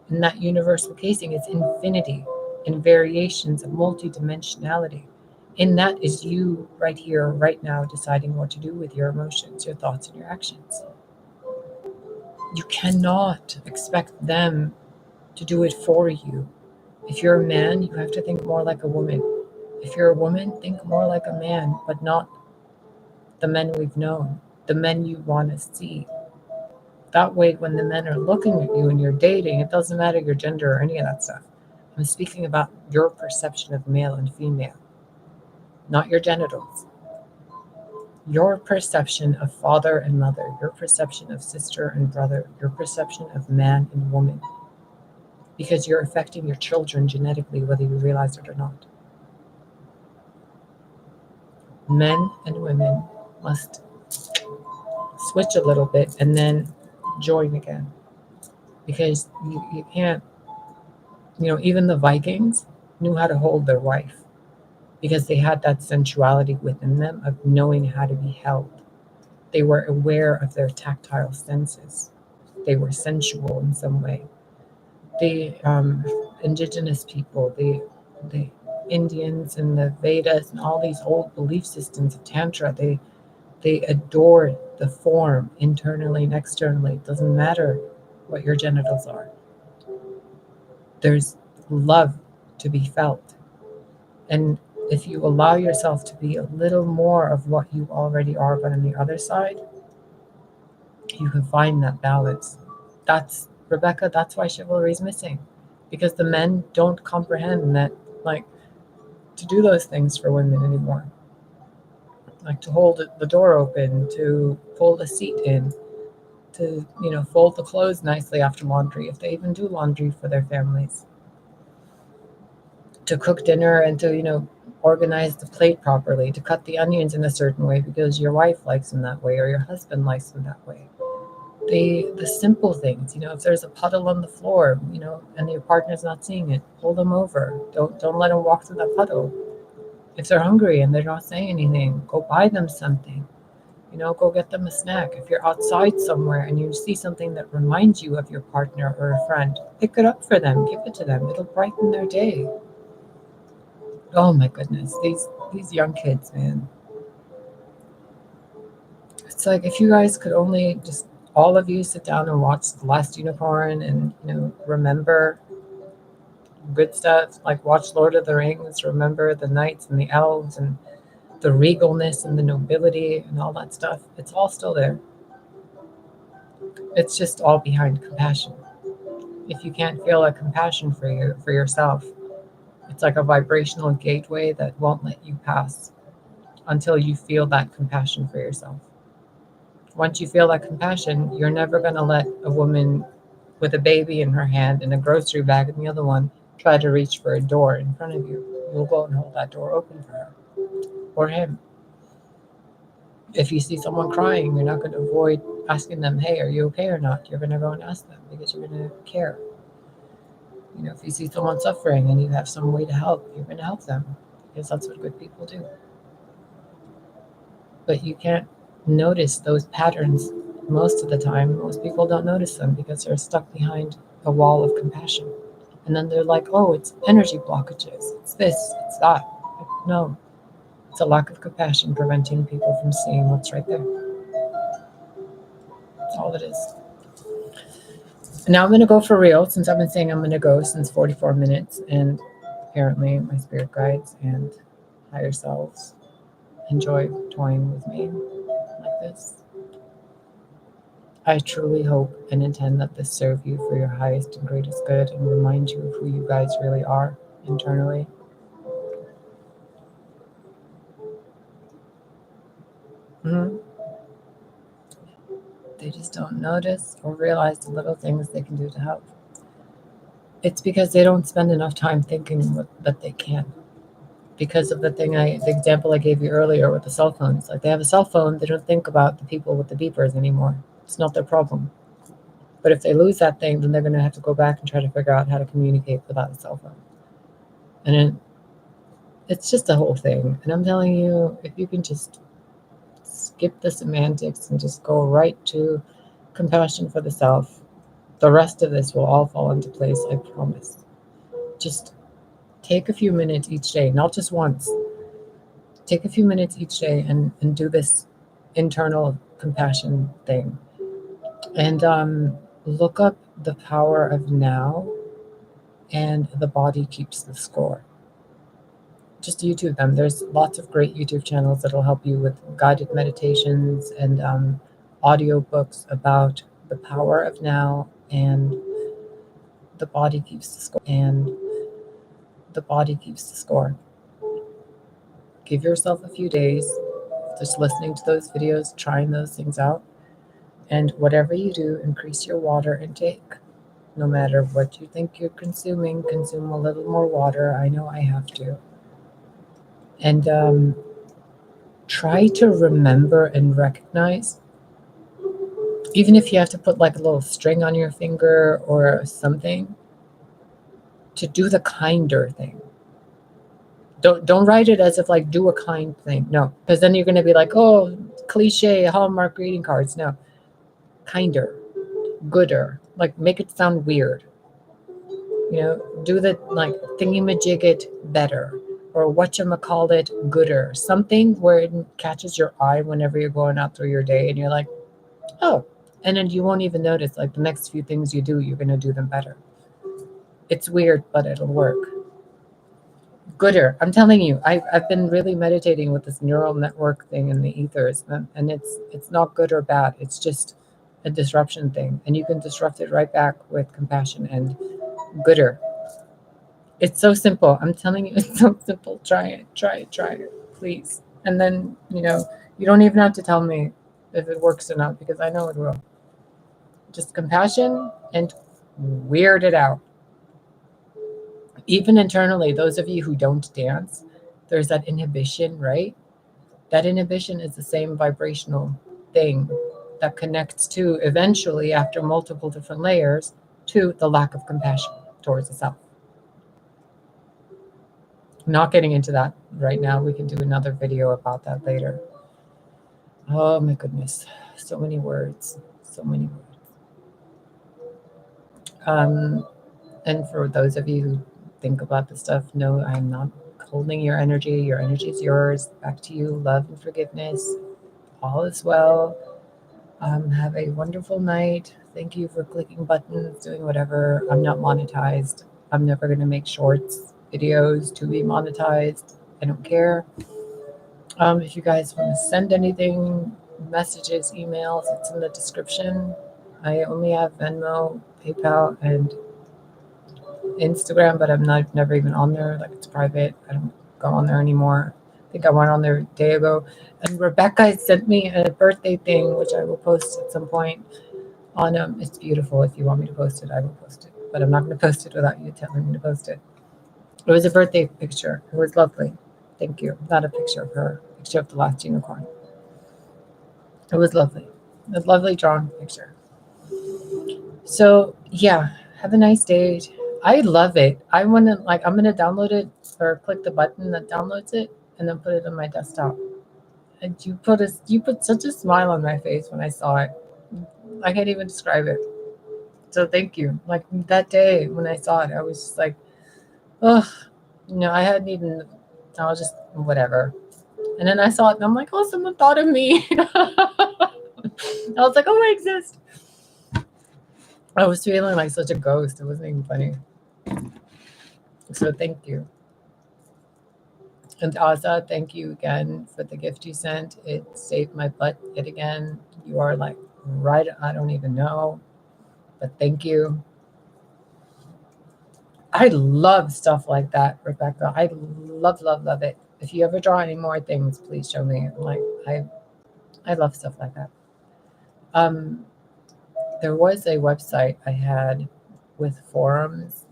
[SPEAKER 1] And that universal casing is infinity and variations of multidimensionality. And that is you right here, right now, deciding what to do with your emotions, your thoughts, and your actions. You cannot expect them to do it for you. If you're a man, you have to think more like a woman. If you're a woman, think more like a man, but not the men we've known, the men you want to see. That way, when the men are looking at you and you're dating, it doesn't matter your gender or any of that stuff. I'm speaking about your perception of male and female, not your genitals. Your perception of father and mother, your perception of sister and brother, your perception of man and woman. Because you're affecting your children genetically, whether you realize it or not. Men and women must switch a little bit and then join again. Because you can't, even the Vikings knew how to hold their wife because they had that sensuality within them of knowing how to be held. They were aware of their tactile senses. They were sensual in some way. The indigenous people, the Indians and the Vedas and all these old belief systems of Tantra, they adored the form internally and externally. It doesn't matter what your genitals are. There's love to be felt. And if you allow yourself to be a little more of what you already are, but on the other side, you can find that balance. That's, Rebecca, that's why chivalry is missing. Because the men don't comprehend that, like, to do those things for women anymore. Like to hold the door open, to pull the seat in, to, fold the clothes nicely after laundry, if they even do laundry for their families. To cook dinner and to, organize the plate properly, to cut the onions in a certain way because your wife likes them that way or your husband likes them that way. The simple things, if there's a puddle on the floor, and your partner's not seeing it, pull them over. Don't let them walk through that puddle. If they're hungry and they're not saying anything, go buy them something. Go get them a snack. If you're outside somewhere and you see something that reminds you of your partner or a friend, pick it up for them, give it to them. It'll brighten their day. Oh my goodness, these young kids, man. It's like if you guys could only just all of you sit down and watch The Last Unicorn and remember good stuff, like watch Lord of the Rings, remember the knights and the elves and the regalness and the nobility and all that stuff. It's all still there. It's just all behind compassion. If you can't feel a compassion for yourself, it's like a vibrational gateway that won't let you pass until you feel that compassion for yourself. Once you feel that compassion, you're never going to let a woman with a baby in her hand and a grocery bag in the other one try to reach for a door in front of you. You'll go and hold that door open for her or him. If you see someone crying, you're not going to avoid asking them, hey, are you okay or not? You're going to go and ask them because you're going to care. If you see someone suffering and you have some way to help, you're going to help them because that's what good people do. But you can't notice those patterns most of the time. Most people don't notice them because they're stuck behind a wall of compassion. And then they're like, oh, it's energy blockages. It's this, it's that. No, it's a lack of compassion preventing people from seeing what's right there. That's all it is. Now I'm going to go for real, since I've been saying I'm going to go since 44 minutes. And apparently my spirit guides and higher selves enjoy toying with me like this. I truly hope and intend that this serve you for your highest and greatest good and remind you of who you guys really are internally. They just don't notice or realize the little things they can do to help. It's because they don't spend enough time thinking that they can. Because of the example I gave you earlier with the cell phones. Like, they have a cell phone, they don't think about the people with the beepers anymore. It's not their problem. But if they lose that thing, then they're going to have to go back and try to figure out how to communicate without a cell phone. And it's just a whole thing. And I'm telling you, if you can just skip the semantics and just go right to compassion for the self, the rest of this will all fall into place, I promise. Just take a few minutes each day, not just once. Take a few minutes each day and do this internal compassion thing. And look up the power of now and the body keeps the score. Just YouTube them. There's lots of great YouTube channels that'll help you with guided meditations and audiobooks about the power of now and the body keeps the score. Give yourself a few days just listening to those videos, trying those things out. And whatever you do, increase your water intake. No matter what you think you're consuming, consume a little more water. I know I have to. And try to remember and recognize, even if you have to put like a little string on your finger or something, to do the kinder thing. Don't write it as if like do a kind thing. No, because then you're going to be like, oh, cliche Hallmark greeting cards. No, kinder, gooder. Like, make it sound weird. Do the like thingy-majig it better, or whatchamacallit gooder. Something where it catches your eye whenever you're going out through your day and you're like, oh, and then you won't even notice, like, the next few things you do, you're going to do them better. It's weird, but it'll work. Gooder. I'm telling you, I've been really meditating with this neural network thing in the ethers, and it's not good or bad. It's just a disruption thing, and you can disrupt it right back with compassion and gooder. It's so simple. I'm telling you, it's so simple. Try it, please. And then, you don't even have to tell me if it works or not, because I know it will. Just compassion and weird it out. Even internally, those of you who don't dance, there's that inhibition, right? That inhibition is the same vibrational thing that connects to, eventually, after multiple different layers, to the lack of compassion towards the self. I'm not getting into that right now. We can do another video about that later. Oh my goodness. So many words. And for those of you who think about this stuff, no, I'm not holding your energy. Your energy is yours. Back to you. Love and forgiveness. All is well. Have a wonderful night. Thank you for clicking buttons, doing whatever. I'm not monetized. I'm never going to make shorts videos to be monetized. I don't care. If you guys want to send anything, messages, emails, it's in the description. I only have Venmo, PayPal, and Instagram, but I'm never even on there. Like, it's private. I don't go on there anymore. I think I went on there a day ago. And Rebecca sent me a birthday thing, which I will post at some point on it's beautiful. If you want me to post it, I will post it. But I'm not going to post it without you telling me to post it. It was a birthday picture. It was lovely. Thank you. Not a picture of her. A picture of the last unicorn. It was lovely. A lovely drawn picture. So yeah, have a nice day. I love it. I'm gonna download it, or click the button that downloads it, and then put it on my desktop. And you put such a smile on my face when I saw it. I can't even describe it. So thank you. Like, that day when I saw it, I was just like, ugh, I hadn't even. I was just whatever. And then I saw it, and I'm like, oh, someone thought of me. I was like, oh, I exist. I was feeling like such a ghost. It wasn't even funny. So thank you. And Aza, thank you again for the gift you sent. It saved my butt yet again. You are like right, I don't even know, but thank you. I love stuff like that, Rebecca. I love it. If you ever draw any more things, please show me. Like, I love stuff like that. There was a website I had with forums.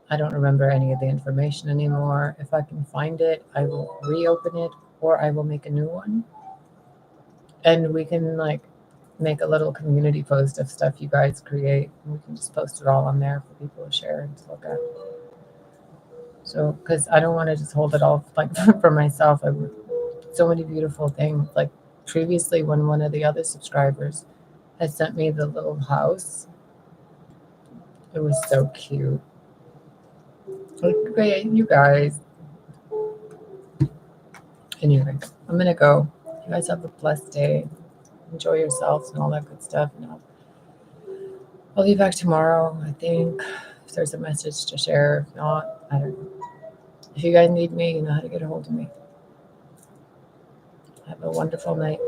[SPEAKER 1] I don't remember any of the information anymore. If I can find it, I will reopen it or I will make a new one. And we can like make a little community post of stuff you guys create. And we can just post it all on there for people to share and to look at. So, because I don't want to just hold it all like for myself. So many beautiful things. Like previously, when one of the other subscribers had sent me the little house, it was so cute. Like, great, you guys. Anyway, I'm gonna go. You guys have a blessed day. Enjoy yourselves and all that good stuff. And I'll be back tomorrow, I think. If there's a message to share, if not, I don't know. If you guys need me, you know how to get a hold of me. Have a wonderful night.